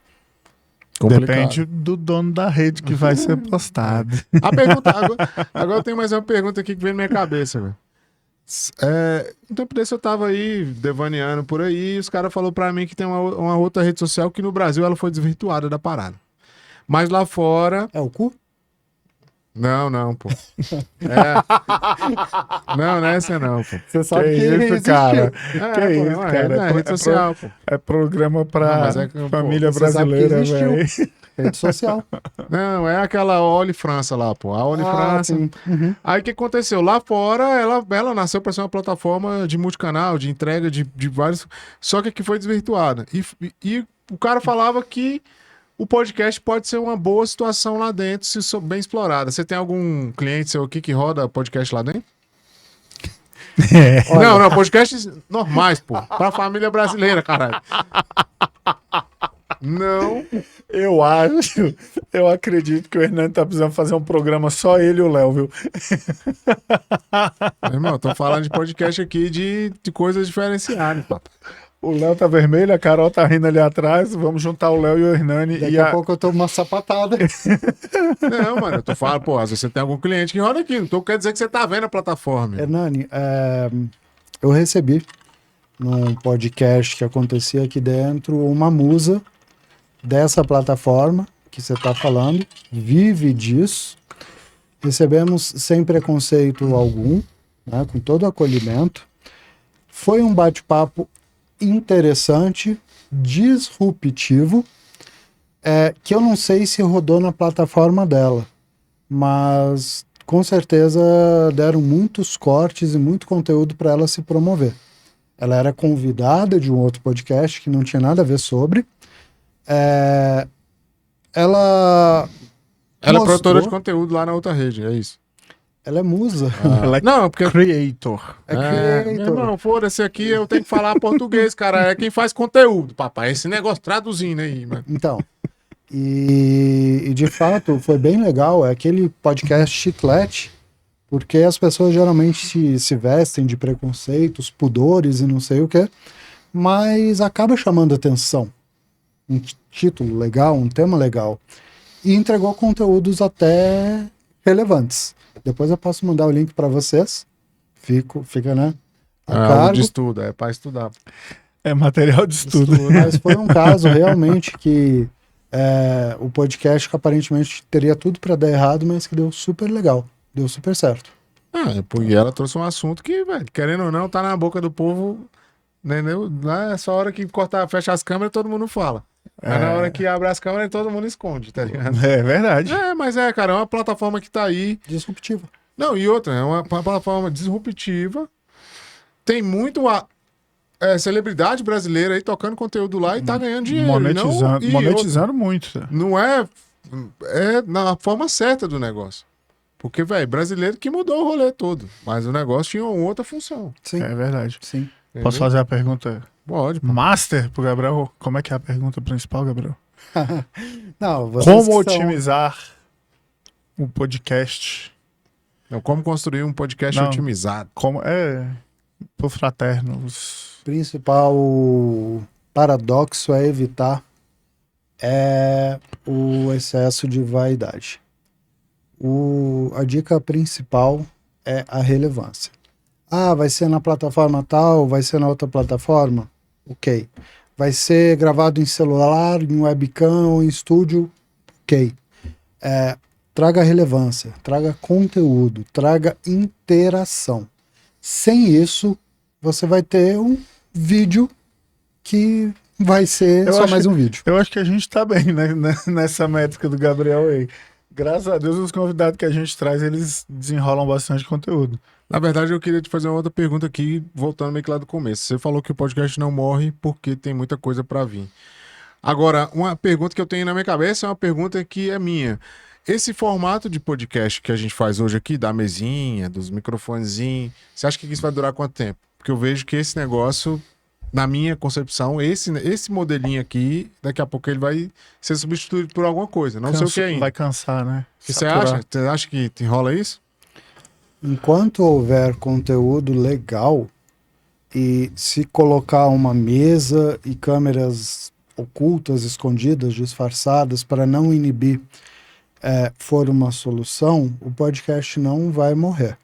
Depende do dono da rede que vai ser postado. A pergunta, agora eu tenho mais uma pergunta aqui que veio na minha cabeça, velho. Um tempo desse eu tava aí devaneando por aí e os caras falaram pra mim que tem uma outra rede social que no Brasil ela foi desvirtuada da parada. Mas lá fora... É o cu? Não, pô. Não é essa não, pô. Você sabe que, isso, existiu. cara? Que isso, cara? É rede social, pô. É programa pra Não, mas é que, família pô, você sabe que brasileira, existiu. velho. Rede social. Não, é aquela Oli França lá, pô. A Oli França. Sim. Uhum. Aí o que aconteceu? Lá fora, ela nasceu para ser uma plataforma de multicanal, de entrega de vários. Só que aqui foi desvirtuada. E o cara falava que o podcast pode ser uma boa situação lá dentro, se for bem explorada. Você tem algum cliente seu aqui que roda podcast lá dentro? Olha, Não, podcasts normais, pô. Pra família brasileira, caralho. Não. Eu acredito que o Hernando tá precisando fazer um programa só ele e o Léo, viu? Meu irmão, tô falando de podcast aqui de coisas diferenciadas, pô. O Léo tá vermelho, a Carol tá rindo ali atrás. Vamos juntar o Léo e o Hernani. daqui a pouco eu tomo uma sapatada. Não, mano, eu tô falando, pô, às vezes você tem algum cliente que roda aqui, não quer dizer que você tá vendo a plataforma. Hernani, eu recebi num podcast que acontecia aqui dentro uma musa dessa plataforma que você está falando, vive disso. Recebemos sem preconceito algum, né, com todo acolhimento. Foi um bate-papo interessante, disruptivo, que eu não sei se rodou na plataforma dela, mas com certeza deram muitos cortes e muito conteúdo para ela se promover. Ela era convidada de um outro podcast que não tinha nada a ver sobre. Ela é mostrou- produtora de conteúdo lá na outra rede, é isso. Ela é musa. Ela é Não, porque creator. É Meu creator. irmão, foda-se aqui, eu tenho que falar português, cara. É quem faz conteúdo, papai. Esse negócio traduzindo aí, mano. Então, e de fato foi bem legal. É aquele podcast chiclete, porque as pessoas geralmente se vestem de preconceitos, pudores e não sei o que, mas acaba chamando atenção. Um título legal, um tema legal. E entregou conteúdos até relevantes. Depois eu posso mandar o link para vocês. Fica, né? A Aula cargo. de estudo, é pra estudar. É material de estudo. Mas foi um caso realmente que o podcast que aparentemente teria tudo para dar errado, mas que deu super legal. Deu super certo. Porque ela trouxe um assunto que, velho, querendo ou não, tá na boca do povo, entendeu? Lá, essa hora que fecha as câmeras, todo mundo fala. Mas na hora que abre as câmeras, todo mundo esconde, tá ligado? É verdade. Mas cara, é uma plataforma que tá aí. Disruptiva. Não, e outra, é uma plataforma disruptiva. Tem muito celebridade brasileira aí tocando conteúdo lá e tá ganhando dinheiro. Monetizando muito. Tá? Não é na forma certa do negócio. Porque, velho, brasileiro que mudou o rolê todo. Mas o negócio tinha uma outra função. Sim. É verdade. Sim. Entendeu? Posso fazer a pergunta Pode. master pro Gabriel? Como é que é a pergunta principal, Gabriel? Não, vocês Como que são- otimizar o podcast? Então, como construir um podcast Não. otimizado. Como pro fraternos. principal paradoxo a evitar é o excesso de vaidade. A dica principal é a relevância. Vai ser na plataforma tal, vai ser na outra plataforma? Ok. Vai ser gravado em celular, em webcam ou em estúdio? Ok. Traga relevância, traga conteúdo, traga interação. Sem isso, você vai ter um vídeo que vai ser Eu só acho mais que- um vídeo. Eu acho que a gente tá bem, né, nessa métrica do Gabriel aí. Graças a Deus, os convidados que a gente traz, eles desenrolam bastante conteúdo. Na verdade, eu queria te fazer uma outra pergunta aqui, voltando meio que lá do começo. Você falou que o podcast não morre porque tem muita coisa pra vir. Agora, uma pergunta que eu tenho na minha cabeça é uma pergunta que é minha. Esse formato de podcast que a gente faz hoje aqui, da mesinha, dos microfonezinhos, você acha que isso vai durar quanto tempo? Porque eu vejo que esse negócio, na minha concepção, esse modelinho aqui, daqui a pouco ele vai ser substituído por alguma coisa. Não sei o que ainda. Vai cansar, né? O que você Saturar. acha? Você acha que rola isso? Enquanto houver conteúdo legal e se colocar uma mesa e câmeras ocultas, escondidas, disfarçadas para não inibir for uma solução, o podcast não vai morrer.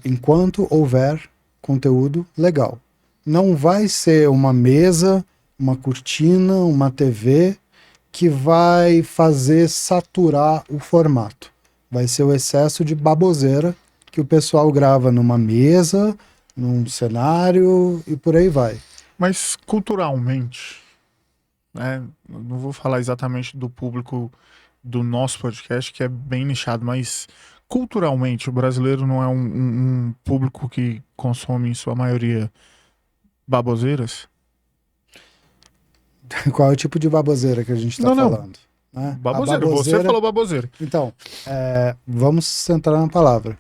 Enquanto houver conteúdo legal. Não vai ser uma mesa, uma cortina, uma TV que vai fazer saturar o formato. Vai ser o excesso de baboseira que o pessoal grava numa mesa, num cenário e por aí vai. Mas culturalmente, né? Não vou falar exatamente do público do nosso podcast, que é bem nichado, mas culturalmente o brasileiro não é um público que consome, em sua maioria, baboseiras? Qual é o tipo de baboseira que a gente está Não. falando? Né? A Baboseira. Você falou baboseira. Então, vamos centrar na palavra.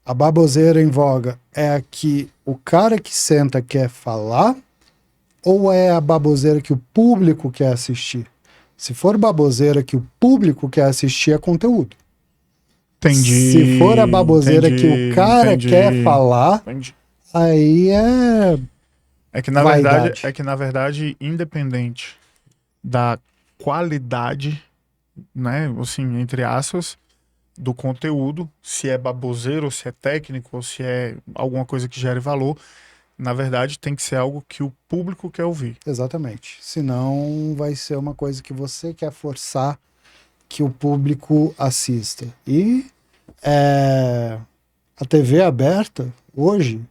A baboseira em voga é a que o cara que senta quer falar ou é a baboseira que o público quer assistir? Se for baboseira que o público quer assistir, é conteúdo. Entendi. Se for a baboseira que o cara quer falar, Entendi. aí É que, na Vaidade. verdade, independente da qualidade, né, assim, entre aspas, do conteúdo, se é baboseiro, ou se é técnico, ou se é alguma coisa que gere valor, na verdade, tem que ser algo que o público quer ouvir. exatamente. Senão vai ser uma coisa que você quer forçar que o público assista. E a TV aberta, hoje,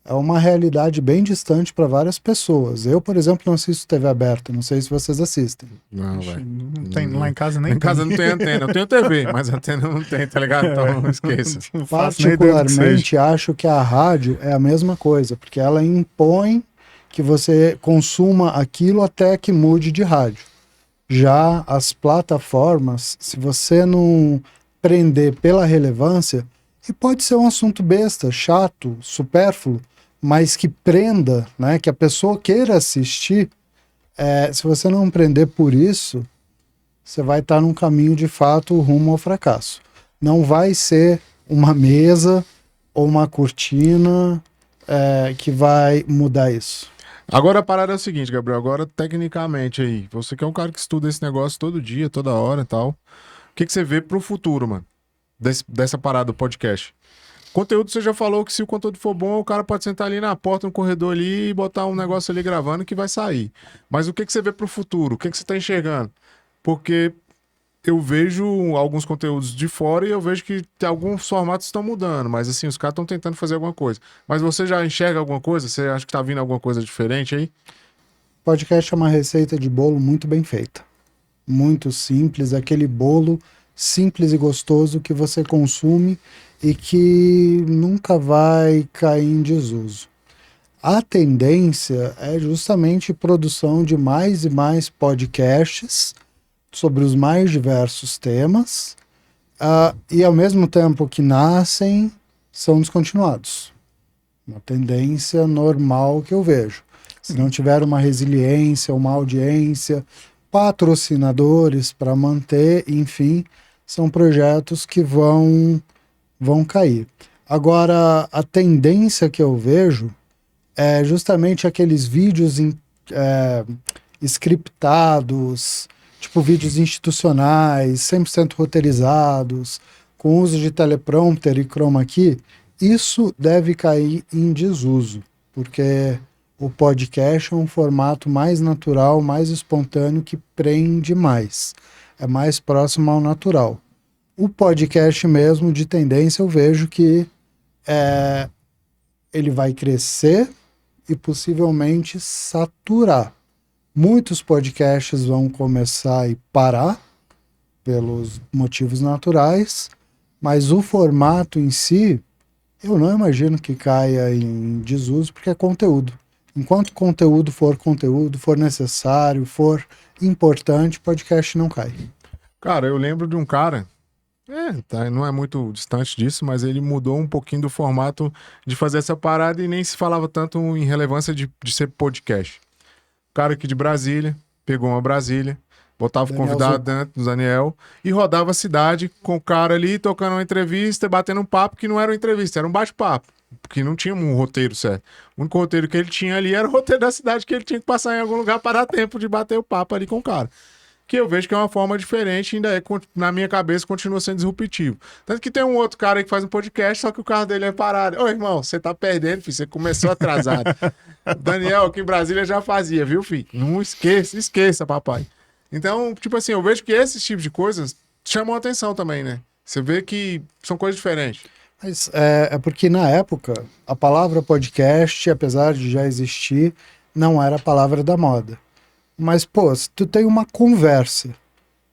é uma realidade bem distante para várias pessoas. Eu, por exemplo, não assisto TV aberta. Não sei se vocês assistem. Não, Ixi, velho. não tem, lá em casa nem Em casa não tem antena. Eu tenho TV, mas antena não tem, tá ligado? Então não esqueça. Não faço nem ideia do que seja. Particularmente, acho que a rádio é a mesma coisa, porque ela impõe que você consuma aquilo até que mude de rádio. Já as plataformas, se você não prender pela relevância, E pode ser um assunto besta, chato, supérfluo, mas que prenda, né? Que a pessoa queira assistir. Se você não prender por isso, você vai estar num caminho de fato rumo ao fracasso. Não vai ser uma mesa ou uma cortina que vai mudar isso. Agora a parada é o seguinte, Gabriel, agora tecnicamente aí, você que é um cara que estuda esse negócio todo dia, toda hora e tal, o que você vê pro futuro, mano, dessa parada do podcast? Conteúdo, você já falou que se o conteúdo for bom, o cara pode sentar ali na porta, no corredor ali e botar um negócio ali gravando que vai sair. Mas o que você vê pro futuro? O que você tá enxergando? Porque eu vejo alguns conteúdos de fora e eu vejo que alguns formatos estão mudando, mas assim, os caras estão tentando fazer alguma coisa. Mas você já enxerga alguma coisa? Você acha que tá vindo alguma coisa diferente aí? Podcast é uma receita de bolo muito bem feita. Muito simples, aquele bolo simples e gostoso que você consome e que nunca vai cair em desuso. A tendência é justamente produção de mais e mais podcasts sobre os mais diversos temas, e ao mesmo tempo que nascem, são descontinuados. Uma tendência normal que eu vejo. Se não tiver uma resiliência, uma audiência, patrocinadores para manter, enfim, são projetos que vão cair. Agora, a tendência que eu vejo é justamente aqueles vídeos scriptados, tipo vídeos institucionais, 100% roteirizados, com uso de teleprompter e chroma key. Isso deve cair em desuso, porque o podcast é um formato mais natural, mais espontâneo, que prende mais. É mais próximo ao natural. O podcast mesmo, de tendência, eu vejo que ele vai crescer e possivelmente saturar. Muitos podcasts vão começar e parar pelos motivos naturais, mas o formato em si, eu não imagino que caia em desuso, porque é conteúdo. Enquanto conteúdo, for necessário, for importante, podcast não cai. Cara, eu lembro de um cara, não é muito distante disso, mas ele mudou um pouquinho do formato de fazer essa parada e nem se falava tanto em relevância de ser podcast. O cara aqui de Brasília, pegou uma Brasília, botava o convidado dentro do Daniel e rodava a cidade com o cara ali tocando uma entrevista, batendo um papo que não era uma entrevista, era um bate-papo. Porque não tinha um roteiro certo. O único roteiro que ele tinha ali era o roteiro da cidade, que ele tinha que passar em algum lugar para dar tempo de bater o papo ali com o cara. Que eu vejo que é uma forma diferente, ainda na minha cabeça, continua sendo disruptivo. Tanto que tem um outro cara aí que faz um podcast, só que o carro dele é parado. Ô, irmão, você tá perdendo, filho, você começou atrasado. Daniel, aqui em Brasília já fazia, viu, filho? Não esqueça, papai. Então, tipo assim, eu vejo que esses tipos de coisas chamam a atenção também, né? Você vê que são coisas diferentes. Mas é porque na época, a palavra podcast, apesar de já existir, não era a palavra da moda. Mas, pô, se tu tem uma conversa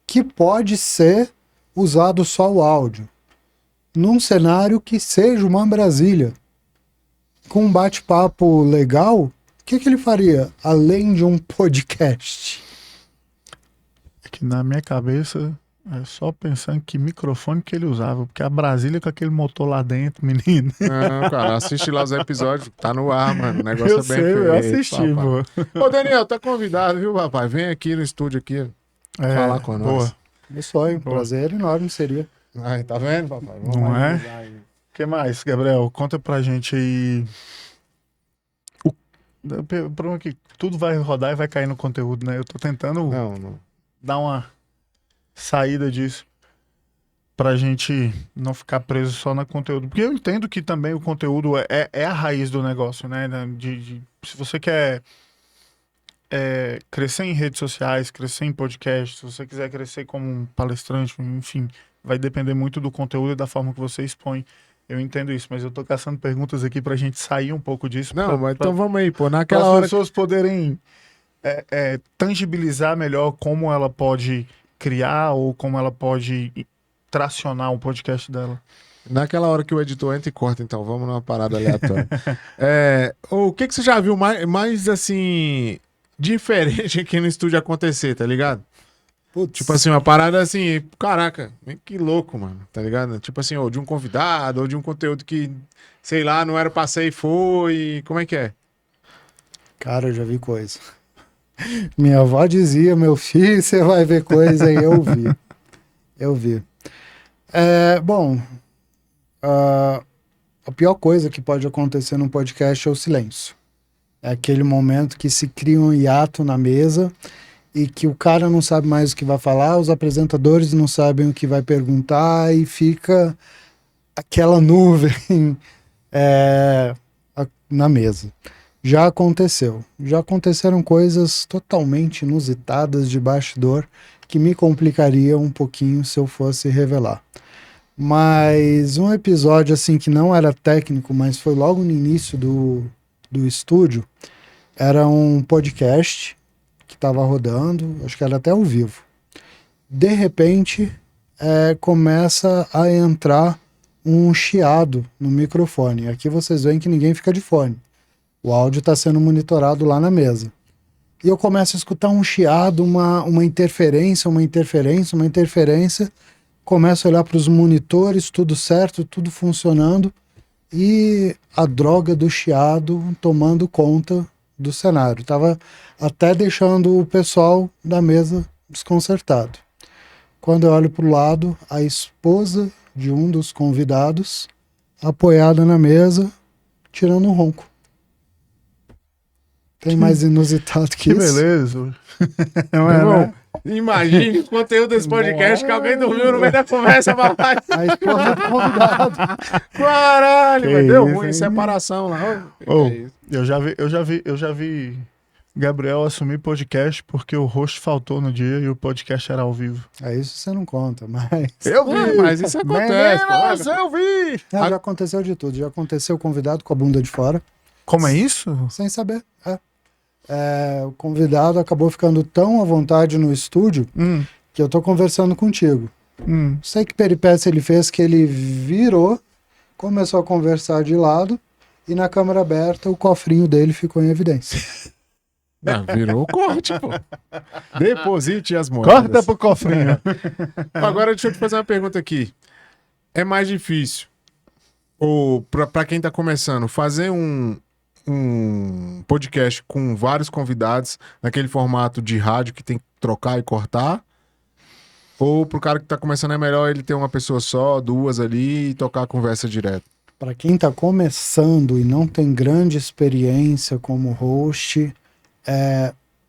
que pode ser usado só o áudio, num cenário que seja uma Brasília, com um bate-papo legal, o que ele faria além de um podcast? É que na minha cabeça é só pensando que microfone que ele usava, porque a Brasília com aquele motor lá dentro, menino. Não, cara, assiste lá os episódios, tá no ar, mano. O negócio Eu é bem sei, feito. eu assisti, pô. Ô, Daniel, tá convidado, viu, papai? Vem aqui no estúdio aqui falar com nós. Boa. Meu sonho, prazer enorme seria. Ai, tá vendo, papai? Vamos Não lá é? revisar aí. O que mais, Gabriel? Conta pra gente aí. O problema é que tudo vai rodar e vai cair no conteúdo, né? Eu tô tentando Não. dar uma saída disso pra gente não ficar preso só no conteúdo. Porque eu entendo que também o conteúdo é a raiz do negócio, né? Se você quer crescer em redes sociais, crescer em podcast, se você quiser crescer como um palestrante, enfim, vai depender muito do conteúdo e da forma que você expõe. Eu entendo isso, mas eu tô caçando perguntas aqui pra gente sair um pouco disso. Não, mas então vamos aí, pô. Para Naquela as hora. pessoas poderem tangibilizar melhor como ela pode criar ou como ela pode tracionar um podcast dela. Naquela hora que o editor entra e corta, então, vamos numa parada aleatória. O que você já viu mais assim, diferente aqui no estúdio acontecer, tá ligado? Putz, Tipo assim, uma parada assim, caraca, que louco, mano, tá ligado? Tipo assim, ou de um convidado, ou de um conteúdo que, sei lá, não era pra ser e foi. Como é que é? cara, eu já vi coisa. Minha avó dizia, meu filho, você vai ver coisa, e eu vi. Eu vi. Bom, a pior coisa que pode acontecer num podcast é o silêncio. É aquele momento que se cria um hiato na mesa e que o cara não sabe mais o que vai falar, os apresentadores não sabem o que vai perguntar e fica aquela nuvem na mesa. Já aconteceu. Já aconteceram coisas totalmente inusitadas de bastidor que me complicariam um pouquinho se eu fosse revelar. Mas um episódio assim que não era técnico, mas foi logo no início do estúdio, era um podcast que estava rodando, acho que era até ao vivo. De repente, começa a entrar um chiado no microfone. Aqui vocês veem que ninguém fica de fone. O áudio está sendo monitorado lá na mesa. E eu começo a escutar um chiado, uma interferência, uma interferência, uma interferência. Começo a olhar para os monitores, tudo certo, tudo funcionando. E a droga do chiado tomando conta do cenário. Tava até deixando o pessoal da mesa desconcertado. Quando eu olho para o lado, a esposa de um dos convidados, apoiada na mesa, tirando um ronco. Tem mais inusitado que Que isso? beleza. Não Meu é, irmão, né? imagine o conteúdo desse podcast que alguém dormiu no meio da conversa, papai. A esposa do convidado. Caralho, Que mas deu isso, ruim, hein? separação lá. Ô, Ô, que é isso? eu já vi Gabriel assumir podcast porque o host faltou no dia e o podcast era ao vivo. Isso você não conta, mas. Eu Ué, mas isso acontece, pô. Meninos, eu vi! Não, já aconteceu de tudo. Já aconteceu o convidado com a bunda de fora, Como é isso? sem saber. O convidado acabou ficando tão à vontade no estúdio Hum, que eu tô conversando contigo. hum. Não sei que peripécia ele fez, que ele virou, começou a conversar de lado e na câmera aberta o cofrinho dele ficou em evidência. Não, virou o corte, pô. Deposite as moedas. Corta pro cofrinho. Agora deixa eu te fazer uma pergunta aqui. É mais difícil, ou pra quem tá começando, fazer um podcast com vários convidados, naquele formato de rádio que tem que trocar e cortar? Ou pro cara que tá começando é melhor ele ter uma pessoa só, duas ali e tocar a conversa direto? Para quem está começando e não tem grande experiência como host,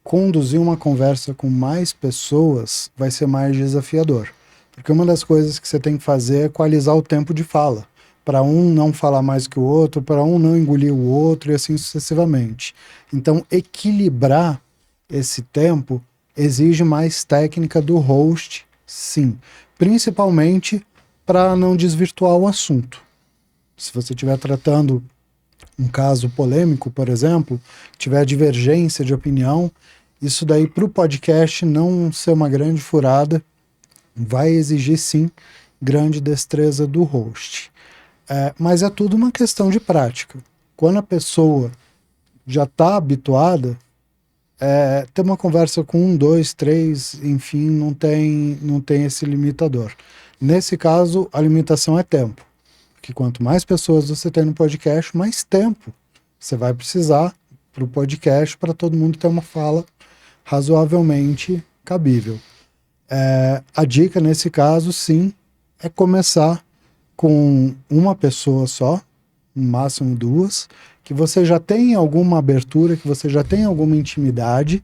conduzir uma conversa com mais pessoas vai ser mais desafiador. Porque uma das coisas que você tem que fazer é equalizar o tempo de fala. Para um não falar mais que o outro, para um não engolir o outro e assim sucessivamente. Então, equilibrar esse tempo exige mais técnica do host, sim. Principalmente para não desvirtuar o assunto. Se você estiver tratando um caso polêmico, por exemplo, tiver divergência de opinião, isso daí para o podcast não ser uma grande furada, vai exigir sim grande destreza do host. Mas é tudo uma questão de prática. Quando a pessoa já está habituada, ter uma conversa com um, dois, três, enfim, não tem esse limitador. Nesse caso, a limitação é tempo. Porque quanto mais pessoas você tem no podcast, mais tempo você vai precisar para o podcast para todo mundo ter uma fala razoavelmente cabível. A dica nesse caso, sim, é começar com uma pessoa só, no máximo duas, que você já tem alguma abertura, que você já tem alguma intimidade,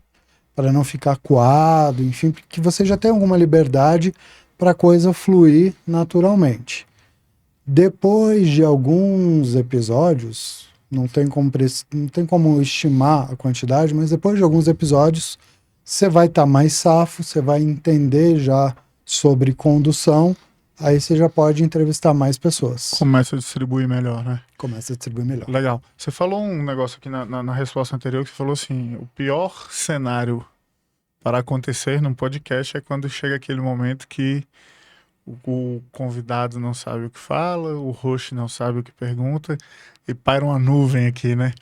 para não ficar coado, enfim, que você já tem alguma liberdade para a coisa fluir naturalmente. Depois de alguns episódios, não tem como estimar a quantidade, mas depois de alguns episódios, você vai estar mais safo, você vai entender já sobre condução, aí você já pode entrevistar mais pessoas. Começa a distribuir melhor, né? Começa a distribuir melhor. Legal. Você falou um negócio aqui na resposta anterior que você falou assim: o pior cenário para acontecer num podcast é quando chega aquele momento que o convidado não sabe o que fala, o host não sabe o que pergunta e paira uma nuvem aqui, né?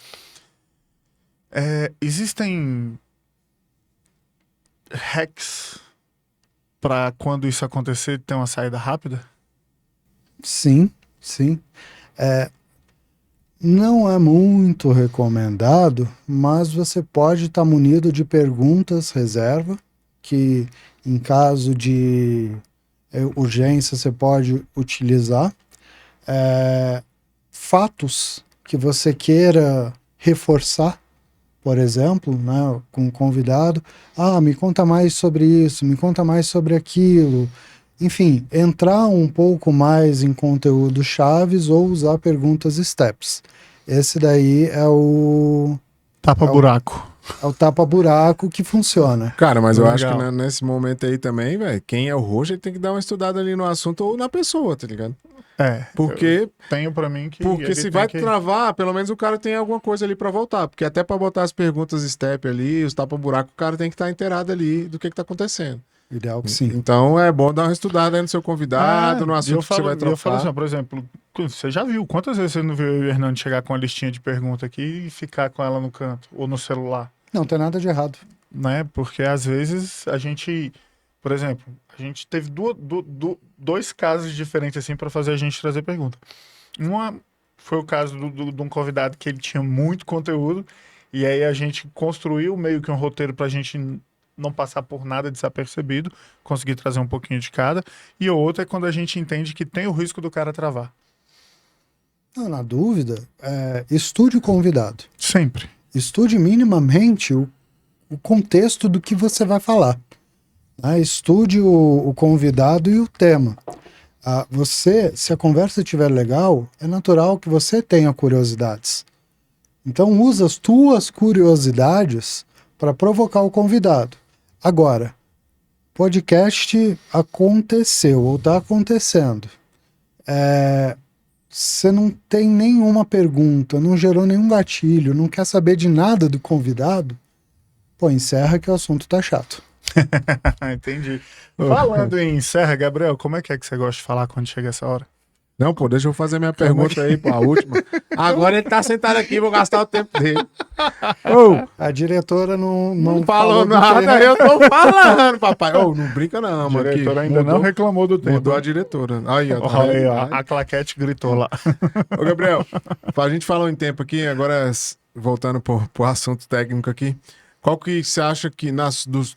Existem hacks para quando isso acontecer ter uma saída rápida? Sim. Não é muito recomendado, mas você pode estar munido de perguntas reserva, que em caso de urgência você pode utilizar. Fatos que você queira reforçar, por exemplo, né, com o convidado. Me conta mais sobre isso, me conta mais sobre aquilo. Enfim, entrar um pouco mais em conteúdo chaves ou usar perguntas steps. Esse daí é o Tapa-buraco. É o tapa-buraco que funciona. Cara, mas eu Legal. acho que nesse momento aí também, velho, quem é o host, ele tem que dar uma estudada ali no assunto ou na pessoa, tá ligado? Porque tenho pra mim que... Porque ele se tem vai que... travar, pelo menos o cara tem alguma coisa ali pra voltar. Porque até pra botar as perguntas step ali, os tapa-buraco, o cara tem que estar inteirado ali do que tá acontecendo. Ideal que sim. Então é bom dar uma estudada aí no seu convidado, no assunto que você vai Eu falo trocar. assim, por exemplo, você já viu, quantas vezes você não viu eu e o Hernando chegar com a listinha de perguntas aqui e ficar com ela no canto, ou no celular, Não tem nada de errado. né? Porque às vezes a gente, por exemplo, a gente teve dois casos diferentes assim para fazer a gente trazer pergunta. Uma foi o caso de um convidado que ele tinha muito conteúdo e aí a gente construiu meio que um roteiro pra gente não passar por nada desapercebido, conseguir trazer um pouquinho de cada. E o outro é quando a gente entende que tem o risco do cara travar. Não, na dúvida, estude o convidado. Sempre. Estude minimamente o contexto do que você vai falar. Né? Estude o convidado e o tema. Se a conversa estiver legal, é natural que você tenha curiosidades. Então, usa as tuas curiosidades para provocar o convidado. Agora, podcast aconteceu ou está acontecendo. Você não tem nenhuma pergunta, não gerou nenhum gatilho, não quer saber de nada do convidado, encerra que o assunto tá chato. Entendi. Falando em encerra, Gabriel, como é que você gosta de falar quando chega essa hora? Não, pô, deixa eu fazer minha pergunta aí, pô, a última. Agora ele tá sentado aqui, vou gastar o tempo dele. A diretora não falou do nada, tema. eu tô falando, papai. Não brinca não, A mano. diretora ainda não reclamou do tempo. Mudou a diretora. Aí, ó. Olha aí, ó, a claquete gritou lá. Ô, Gabriel, a gente falou em tempo aqui, agora voltando pro assunto técnico aqui. Qual que você acha que,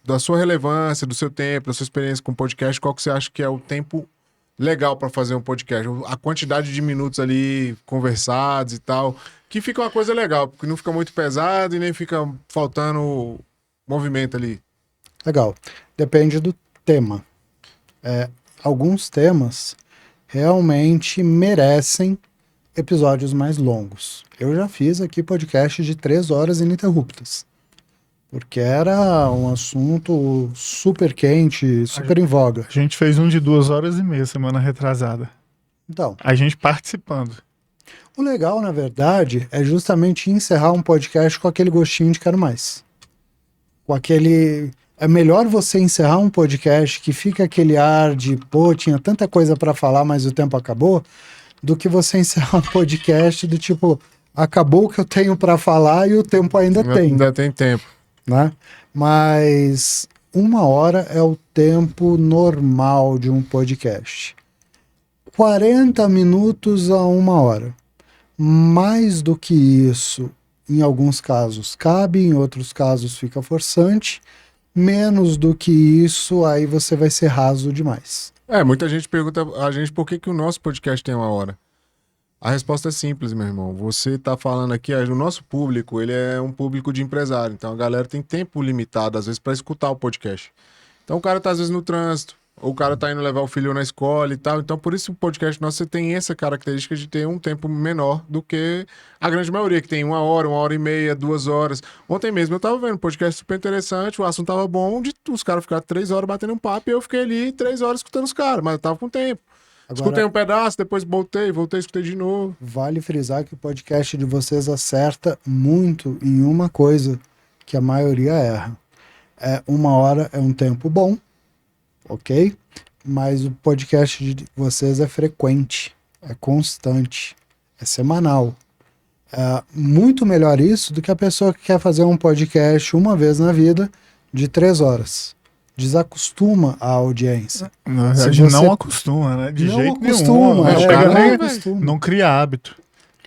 da sua relevância, do seu tempo, da sua experiência com podcast, qual que você acha que é o tempo legal para fazer um podcast? A quantidade de minutos ali conversados e tal, que fica uma coisa legal, porque não fica muito pesado e nem fica faltando movimento ali. Legal. Depende do tema. Alguns temas realmente merecem episódios mais longos. Eu já fiz aqui podcast de 3 horas ininterruptas. Porque era um assunto super quente, super em voga. A gente fez um de 2h30 semana retrasada. Então, A gente participando. o legal, na verdade, é justamente encerrar um podcast com aquele gostinho de quero mais. Com aquele... É melhor você encerrar um podcast que fica aquele ar de, tinha tanta coisa para falar, mas o tempo acabou, do que você encerrar um podcast do tipo, acabou o que eu tenho para falar e o tempo ainda tem. Ainda tem tempo. Né? Mas 1 hora é o tempo normal de um podcast. 40 minutos a 1 hora. Mais do que isso, em alguns casos cabe, em outros casos fica forçante. Menos do que isso, aí você vai ser raso demais. Muita gente pergunta a gente por que o nosso podcast tem 1 hora. A resposta é simples, meu irmão. Você tá falando aqui, o nosso público, ele é um público de empresário. Então a galera tem tempo limitado, às vezes, para escutar o podcast. Então o cara tá, às vezes, no trânsito, ou o cara tá indo levar o filho na escola e tal. Então por isso o podcast nosso, você tem essa característica de ter um tempo menor do que a grande maioria, que tem 1 hora, 1h30, 2 horas. Ontem mesmo eu tava vendo um podcast super interessante, o assunto tava bom, os caras ficaram 3 horas batendo um papo e eu fiquei ali 3 horas escutando os caras, mas eu tava com tempo. Agora, Escutei um pedaço, depois voltei, escutei de novo. Vale frisar que o podcast de vocês acerta muito em uma coisa que a maioria erra. 1 hora é um tempo bom, ok? Mas o podcast de vocês é frequente, é constante, é semanal. É muito melhor isso do que a pessoa que quer fazer um podcast uma vez na vida de 3 horas. desacostuma a audiência. Na verdade, não acostuma, né? De não jeito acostuma, nenhum. é, Chega não nem- acostuma. não cria hábito.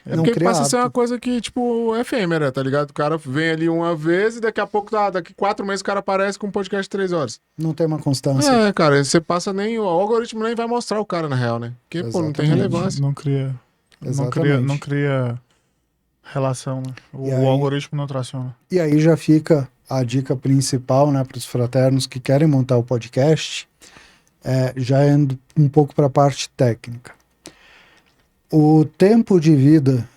É Não porque cria passa a ser uma hábito. coisa que, tipo, efêmera, tá ligado? O cara vem ali uma vez e daqui a pouco, daqui 4 meses, o cara aparece com um podcast de 3 horas. Não tem uma constância. É, cara, você passa nem. O algoritmo nem vai mostrar o cara, na real, né? Porque, pô, não tem Exatamente. relevância. Não cria. Exatamente. Não cria relação, né? O E aí- algoritmo não traciona. E aí já fica a dica principal, né, para os fraternos que querem montar o podcast, já indo um pouco para a parte técnica. O tempo de vida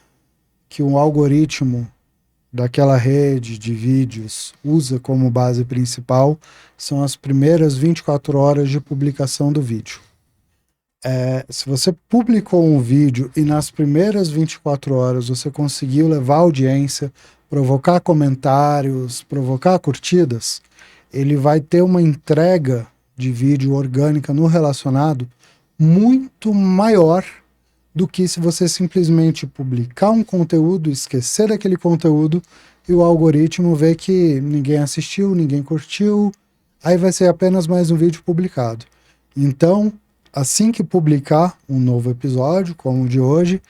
que um algoritmo daquela rede de vídeos usa como base principal são as primeiras 24 horas de publicação do vídeo. Se você publicou um vídeo e nas primeiras 24 horas você conseguiu levar audiência, provocar comentários, provocar curtidas, ele vai ter uma entrega de vídeo orgânica no relacionado muito maior do que se você simplesmente publicar um conteúdo, esquecer daquele conteúdo e o algoritmo vê que ninguém assistiu, ninguém curtiu, aí vai ser apenas mais um vídeo publicado. Então, assim que publicar um novo episódio, como o de hoje,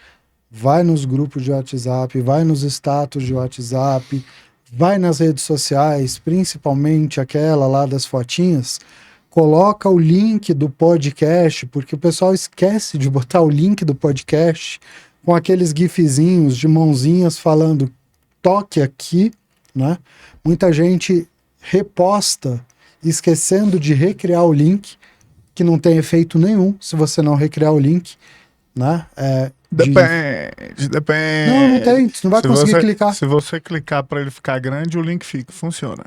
vai nos grupos de WhatsApp, vai nos status de WhatsApp, vai nas redes sociais, principalmente aquela lá das fotinhas, coloca o link do podcast, porque o pessoal esquece de botar o link do podcast com aqueles gifzinhos de mãozinhas falando toque aqui, né? Muita gente reposta esquecendo de recriar o link, que não tem efeito nenhum se você não recriar o link, né? Depende. Não tem, você não vai conseguir clicar. Se você clicar para ele ficar grande, o link funciona.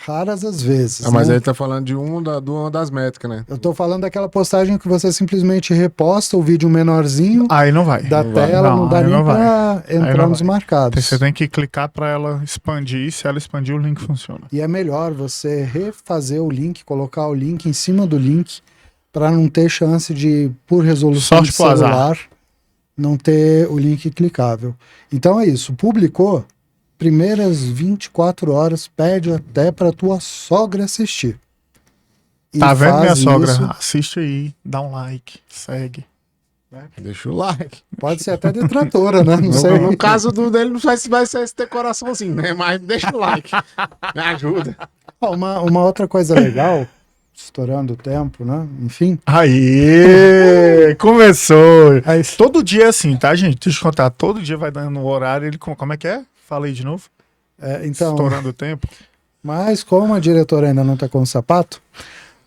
Raras as vezes. Mas né? aí tá falando de uma das métricas, né? Eu tô falando daquela postagem que você simplesmente reposta o vídeo menorzinho Aí não vai. da não vai. tela, não dá aí nem não vai. pra Aí entrar não nos vai. marcados. Você tem que clicar para ela expandir. Se ela expandir, o link funciona. E é melhor você refazer o link, colocar o link em cima do link, para não ter chance de, por resolução Sorte de pro azar. celular, não ter o link clicável. Então é isso, publicou, primeiras 24 horas, pede até para tua sogra assistir. E Tá vendo, minha faz sogra? isso. Assiste aí, dá um like, segue. Deixa o like. Pode ser até detratora, né? Não sei. No caso dele, não vai ser esse ter coraçãozinho, né? Mas deixa o like. Me ajuda. Ó, uma outra coisa legal, estourando o tempo, né? Enfim. Aí, começou. Aí, Todo dia é assim, tá, gente? Deixa eu contar. Todo dia vai dando o horário. Ele, como é que é? Fala aí de novo. então, Estourando o tempo. mas como a diretora ainda não tá com o sapato,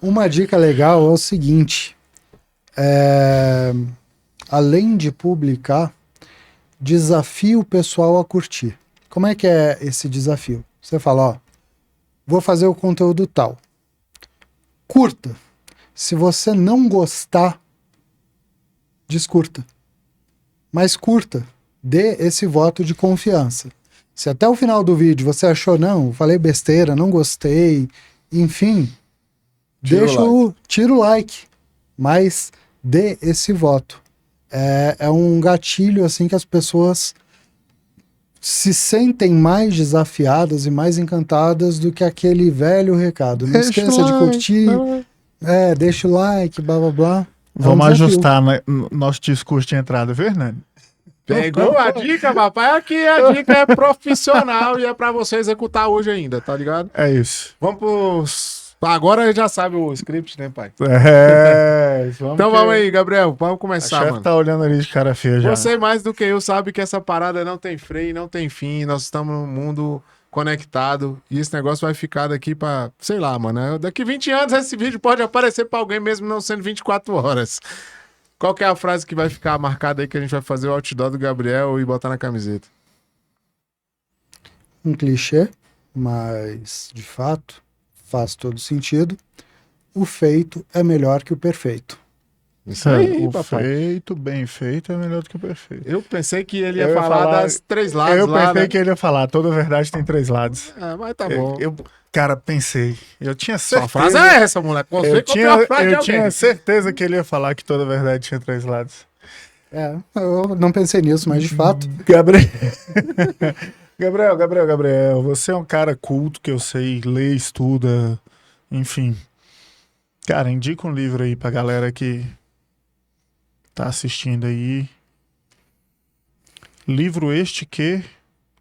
uma dica legal é o seguinte: além de publicar, desafie o pessoal a curtir. Como é que é esse desafio? Você fala, ó, vou fazer o conteúdo tal. Curta. Se você não gostar, descurta. Mas curta. Dê esse voto de confiança. Se até o final do vídeo você achou, não, falei besteira, não gostei, enfim, tira o like, mas dê esse voto. É um gatilho assim que as pessoas se sentem mais desafiadas e mais encantadas do que aquele velho recado. Não esqueça de curtir, deixa o like, blá blá blá. Vamos desafio. ajustar nosso discurso de entrada, viu, Hernani? Pegou a dica, papai? Aqui a dica é profissional e é pra você executar hoje ainda, tá ligado? É isso. Vamos pros... Agora já sabe o script, né, pai? Então Que- vamos aí, Gabriel. Vamos A começar, chefe mano. tá olhando ali de cara feia já. Você mais do que eu sabe que essa parada não tem freio, não tem fim. Nós estamos num mundo conectado e esse negócio vai ficar daqui pra, sei lá, mano. Daqui 20 anos esse vídeo pode aparecer pra alguém mesmo não sendo 24 horas. Qual que é a frase que vai ficar marcada aí que a gente vai fazer o outdoor do Gabriel e botar na camiseta? Um clichê, mas de fato faz todo sentido. O feito é melhor que o perfeito. Isso aí, o papai. feito, bem feito, é melhor do que o perfeito. Eu pensei que ele ia Eu ia falar falar- das 3 lados Eu lá, pensei né? que ele ia falar, toda verdade tem 3 lados. Mas tá bom. Cara, pensei. Eu tinha Sua certeza. frase é essa, moleque. Você eu copiou a frase de eu alguém. tinha certeza que ele ia falar que toda verdade tinha 3 lados. Eu não pensei nisso, mas de fato. Gabriel. Gabriel, você é um cara culto que eu sei, lê, estuda, enfim. Cara, indica um livro aí pra galera que tá assistindo aí. Livro este que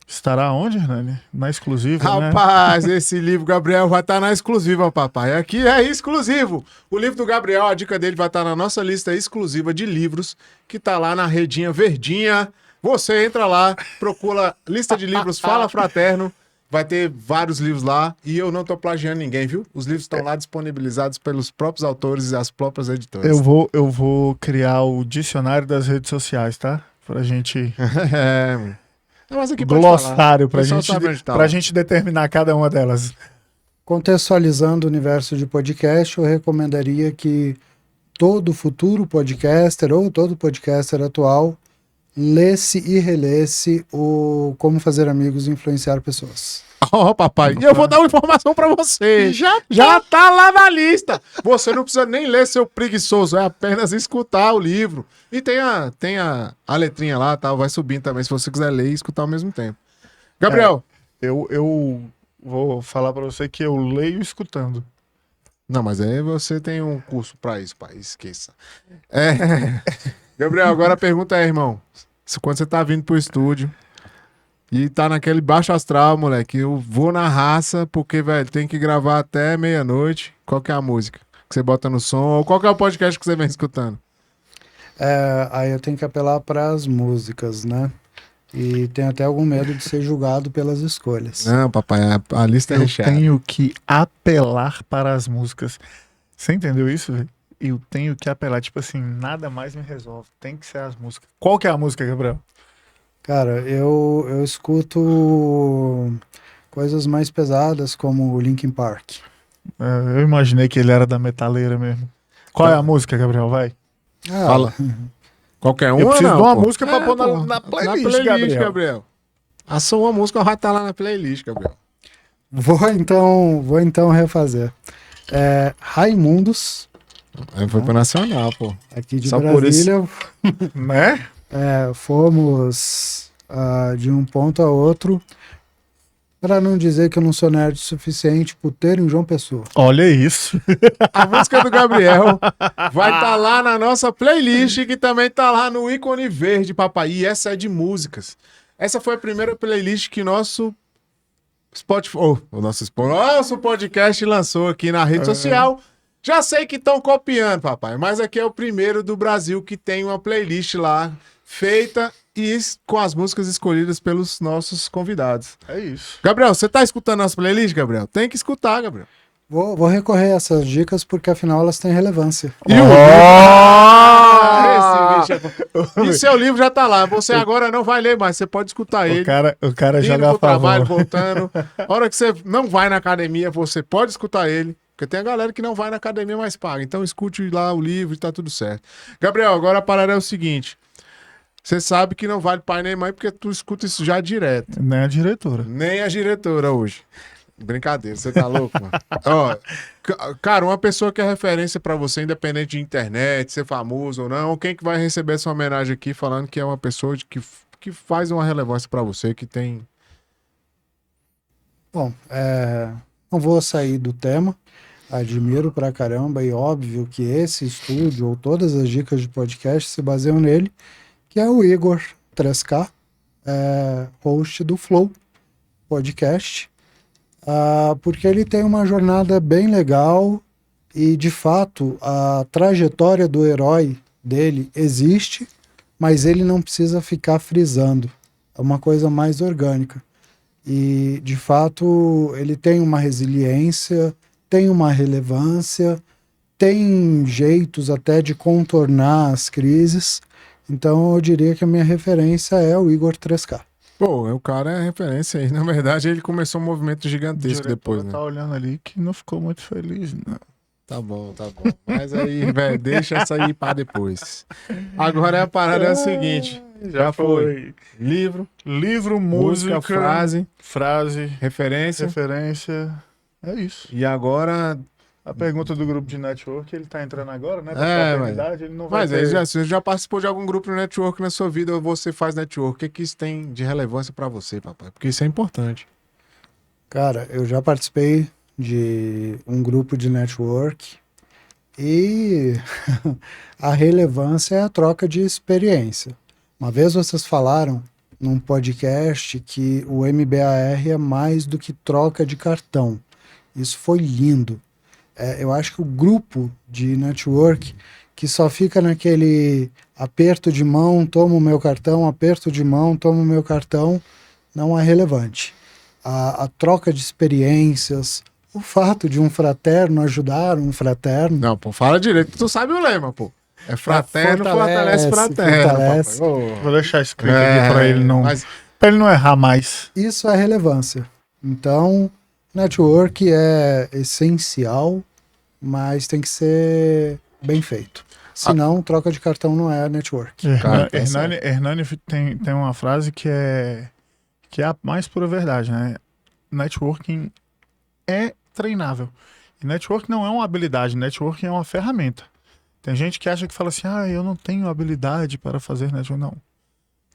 estará onde, Hernani? Na exclusiva, né? Rapaz, esse livro, Gabriel, vai estar na exclusiva, papai. Aqui é exclusivo. O livro do Gabriel, a dica dele vai estar na nossa lista exclusiva de livros, que tá lá na redinha verdinha. Você entra lá, procura lista de livros Fala Fraterno. Vai ter vários livros lá e eu não tô plagiando ninguém, viu? Os livros estão lá disponibilizados pelos próprios autores e as próprias editoras. Eu vou criar o dicionário das redes sociais, tá? Pra gente. É, mano. Não, mas aqui pode falar. Glossário, O pessoal sabe onde tá pra lá. gente determinar cada uma delas. Contextualizando o universo de podcast, eu recomendaria que todo futuro podcaster ou todo podcaster atual lesse e relesse o Como Fazer Amigos e Influenciar Pessoas. Ó, papai, e eu vou dar uma informação pra você. Já tá lá na lista. Você não precisa nem ler, seu preguiçoso, é apenas escutar o livro. E tem a letrinha lá, tá? Vai subindo também, se você quiser ler e escutar ao mesmo tempo. Gabriel. Eu vou falar pra você que eu leio escutando. Não, mas aí você tem um curso pra isso, pai, esqueça. É. Gabriel, agora a pergunta é, irmão, quando você tá vindo pro estúdio e tá naquele baixo astral, moleque, eu vou na raça porque, velho, tem que gravar até meia-noite, qual que é a música que você bota no som, ou qual que é o podcast que você vem escutando? Aí eu tenho que apelar para as músicas, né? E tenho até algum medo de ser julgado pelas escolhas. Não, papai, a lista é Eu recheada. tenho que apelar para as músicas. Você entendeu isso, velho? Eu tenho que apelar. Tipo assim, nada mais me resolve. Tem que ser as músicas. Qual que é a música, Gabriel? Cara, eu escuto coisas mais pesadas como o Linkin Park. Eu imaginei que ele era da metaleira mesmo. Qual é a música, Gabriel? Vai. Fala. Qualquer uma, Eu preciso não, de uma pô. música pra pôr pô, na playlist, Gabriel. A sua música vai estar lá na playlist, Gabriel. Vou então refazer. Raimundos, Aí foi pro Nacional, pô. aqui de Só por Brasília. Né? Fomos de um ponto a outro, para não dizer que eu não sou nerd o suficiente, puteiro em João Pessoa. Olha isso. A música do Gabriel vai estar lá na nossa playlist, que também tá lá no ícone verde, papai. E essa é de músicas. Essa foi a primeira playlist que nosso Spotify, o nosso podcast lançou aqui na rede social. Já sei que estão copiando, papai, mas aqui é o primeiro do Brasil que tem uma playlist lá feita e com as músicas escolhidas pelos nossos convidados. É isso. Gabriel, você tá escutando nossa playlist, Gabriel? Tem que escutar, Gabriel. Vou recorrer a essas dicas porque afinal elas têm relevância. E esse bicho e seu livro já tá lá. Você agora não vai ler mais, você pode escutar ele. O cara Indo joga pro a favor. trabalho, voltando. A hora que você não vai na academia, você pode escutar ele. Porque tem a galera que não vai na academia, mas paga. Então escute lá o livro e tá tudo certo. Gabriel, agora a parada é o seguinte. Você sabe que não vale pai nem mãe porque tu escuta isso já direto. Nem a diretora. Nem a diretora hoje. Brincadeira, você tá louco, mano? Ó, cara, uma pessoa que é referência pra você, independente de internet, ser famoso ou não, quem que vai receber essa homenagem aqui falando que é uma pessoa que faz uma relevância pra você, que tem... Bom, não vou sair do tema. Admiro pra caramba e óbvio que esse estúdio ou todas as dicas de podcast se baseiam nele, que é o Igor 3K, host do Flow Podcast, porque ele tem uma jornada bem legal e, de fato, a trajetória do herói dele existe, mas ele não precisa ficar frisando. É uma coisa mais orgânica. E, de fato, ele tem uma resiliência, tem uma relevância, tem jeitos até de contornar as crises. Então eu diria que a minha referência é o Igor 3K. Pô, o cara é referência aí. Na verdade, ele começou um movimento gigantesco depois, né? Tá olhando ali que não ficou muito feliz, não. Tá bom, tá bom. Mas aí, velho, deixa essa aí pra depois. Agora a parada é a seguinte. Já foi. Livro, música, frase, referência. É isso. E agora... A pergunta do grupo de network, ele tá entrando agora, né? Ele não vai Mas ter... você já participou de algum grupo de network na sua vida ou você faz network? O que que isso tem de relevância pra você, papai? Porque isso é importante. Cara, eu já participei de um grupo de network E a relevância é a troca de experiência. Uma vez vocês falaram num podcast que o MBAR é mais do que troca de cartão. Isso foi lindo. Eu acho que o grupo de network que só fica naquele aperto de mão, toma o meu cartão, aperto de mão, toma o meu cartão, não é relevante. A troca de experiências, o fato de um fraterno ajudar um fraterno. Não, pô, fala direito. Tu sabe o lema, pô. É fraterno, fortalece fraterno. Fortalece. Papai. Vou deixar escrito aqui pra ele mas pra ele não errar mais. Isso é relevância. Então, network é essencial, mas tem que ser bem feito. Senão, troca de cartão não é network. Cara, tá Hernani tem uma frase que é a mais pura verdade, né? Networking é treinável. E networking não é uma habilidade, networking é uma ferramenta. Tem gente que acha que fala assim, eu não tenho habilidade para fazer networking. Não.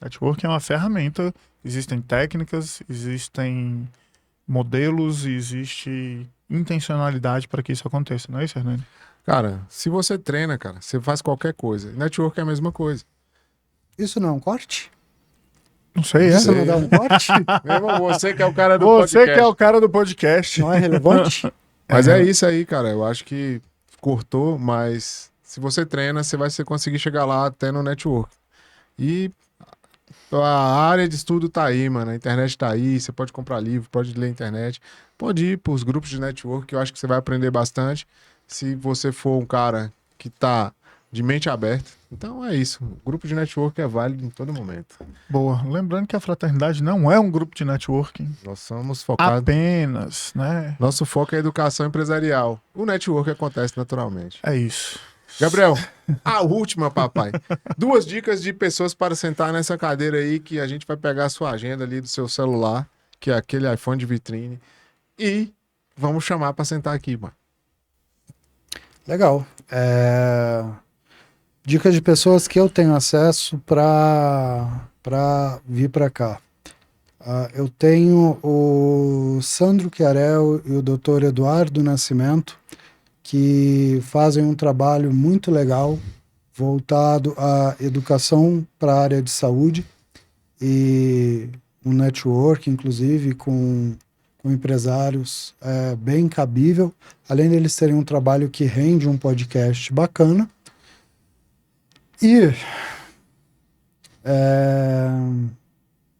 Networking é uma ferramenta, existem técnicas, existem modelos, existe intencionalidade para que isso aconteça. Não é isso, Hernani? cara, se você treina, cara, você faz qualquer coisa. Network é a mesma coisa. Isso não é um corte? Não sei, Isso não dá um corte? Meu irmão, você que é o cara do Você podcast. que é o cara do podcast. Não é relevante? Mas é isso aí, cara. Eu acho que cortou, mas se você treina, você vai conseguir chegar lá até no network. E a área de estudo tá aí, mano. A internet tá aí. Você pode comprar livro, pode ler internet. Pode ir pros grupos de network, que eu acho que você vai aprender bastante. Se você for um cara que tá de mente aberta. Então é isso. O grupo de network é válido em todo momento. Boa. Lembrando que a fraternidade não é um grupo de networking. Nós somos focados. Apenas, né? Nosso foco é a educação empresarial. O network acontece naturalmente. É isso. Gabriel, a última, papai. 2 dicas de pessoas para sentar nessa cadeira aí, que a gente vai pegar a sua agenda ali do seu celular, que é aquele iPhone de vitrine, e vamos chamar para sentar aqui, mano. Legal. Dicas de pessoas que eu tenho acesso para vir para cá. Eu tenho o Sandro Chiarel e o Dr. Eduardo Nascimento, que fazem um trabalho muito legal voltado à educação para a área de saúde e um network, inclusive, com empresários bem cabível, além deles terem um trabalho que rende um podcast bacana. E,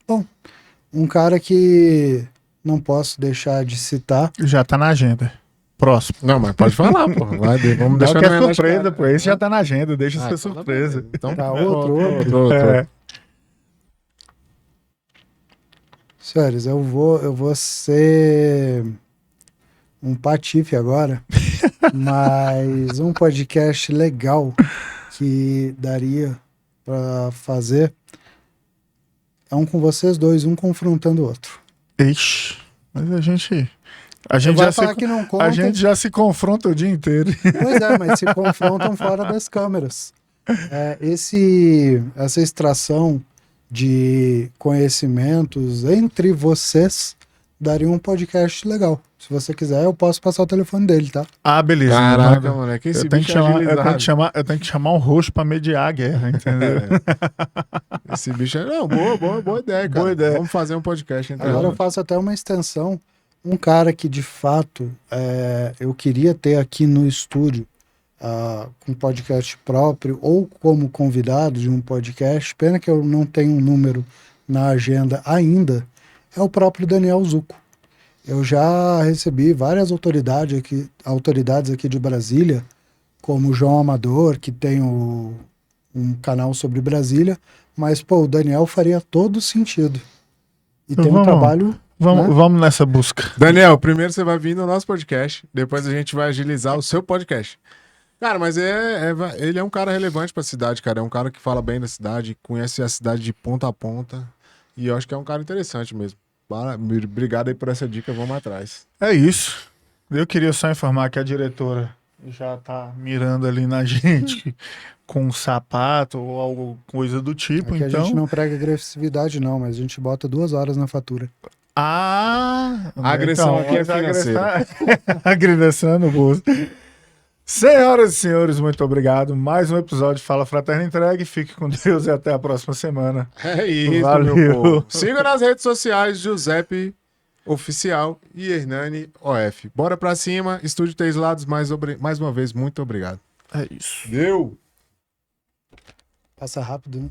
bom, um cara que não posso deixar de citar. Já tá na agenda. Próximo. Não, mas pode falar, pô. Vamos deixar Não, que é no surpresa, pô. Esse já tá na agenda, deixa ser então tá surpresa. beleza. Então, Tá, outro. É. Senhores, eu vou ser um patife agora, mas um podcast legal que daria para fazer é um com vocês dois, um confrontando o outro. Ixi, mas a gente A gente já se confronta o dia inteiro. Pois é, mas se confrontam fora das câmeras. Essa extração de conhecimentos entre vocês daria um podcast legal. Se você quiser, eu posso passar o telefone dele, tá? Ah, beleza. Caraca, moleque, esse eu tenho bicho que é chamar, agilizado. eu tenho que chamar um roxo pra mediar a guerra, entendeu? Esse bicho é... Não, boa ideia, cara. Boa ideia. Vamos fazer um podcast entre Agora eu nós. faço até uma extensão. Um cara que, de fato, eu queria ter aqui no estúdio, com podcast próprio ou como convidado de um podcast, pena que eu não tenho um número na agenda ainda, é o próprio Daniel Zucco. Eu já recebi várias autoridades aqui de Brasília, como o João Amador, que tem um canal sobre Brasília, mas, pô, o Daniel faria todo sentido. E tem um trabalho... Vamos nessa busca. Daniel, primeiro você vai vir no nosso podcast, depois a gente vai agilizar o seu podcast. Cara, mas ele é um cara relevante pra cidade, cara. É um cara que fala bem da cidade, conhece a cidade de ponta a ponta. E eu acho que é um cara interessante mesmo. Obrigado aí por essa dica, vamos atrás. É isso. Eu queria só informar que a diretora já tá mirando ali na gente com um sapato ou alguma coisa do tipo. Aqui então a gente não prega agressividade, não, mas a gente bota 2 horas na fatura. A agressão aqui é financeira. A agressão é no bolso. Senhoras e senhores, muito obrigado. Mais um episódio de Fala Fraterno Entregue. Fique com Deus e até a próxima semana. É isso, Valeu. meu povo. Siga nas redes sociais, Giuseppe Oficial e Hernani OF. Bora pra cima. Estúdio Três Lados, mais uma vez, muito obrigado. É isso. Deu! Passa rápido, né?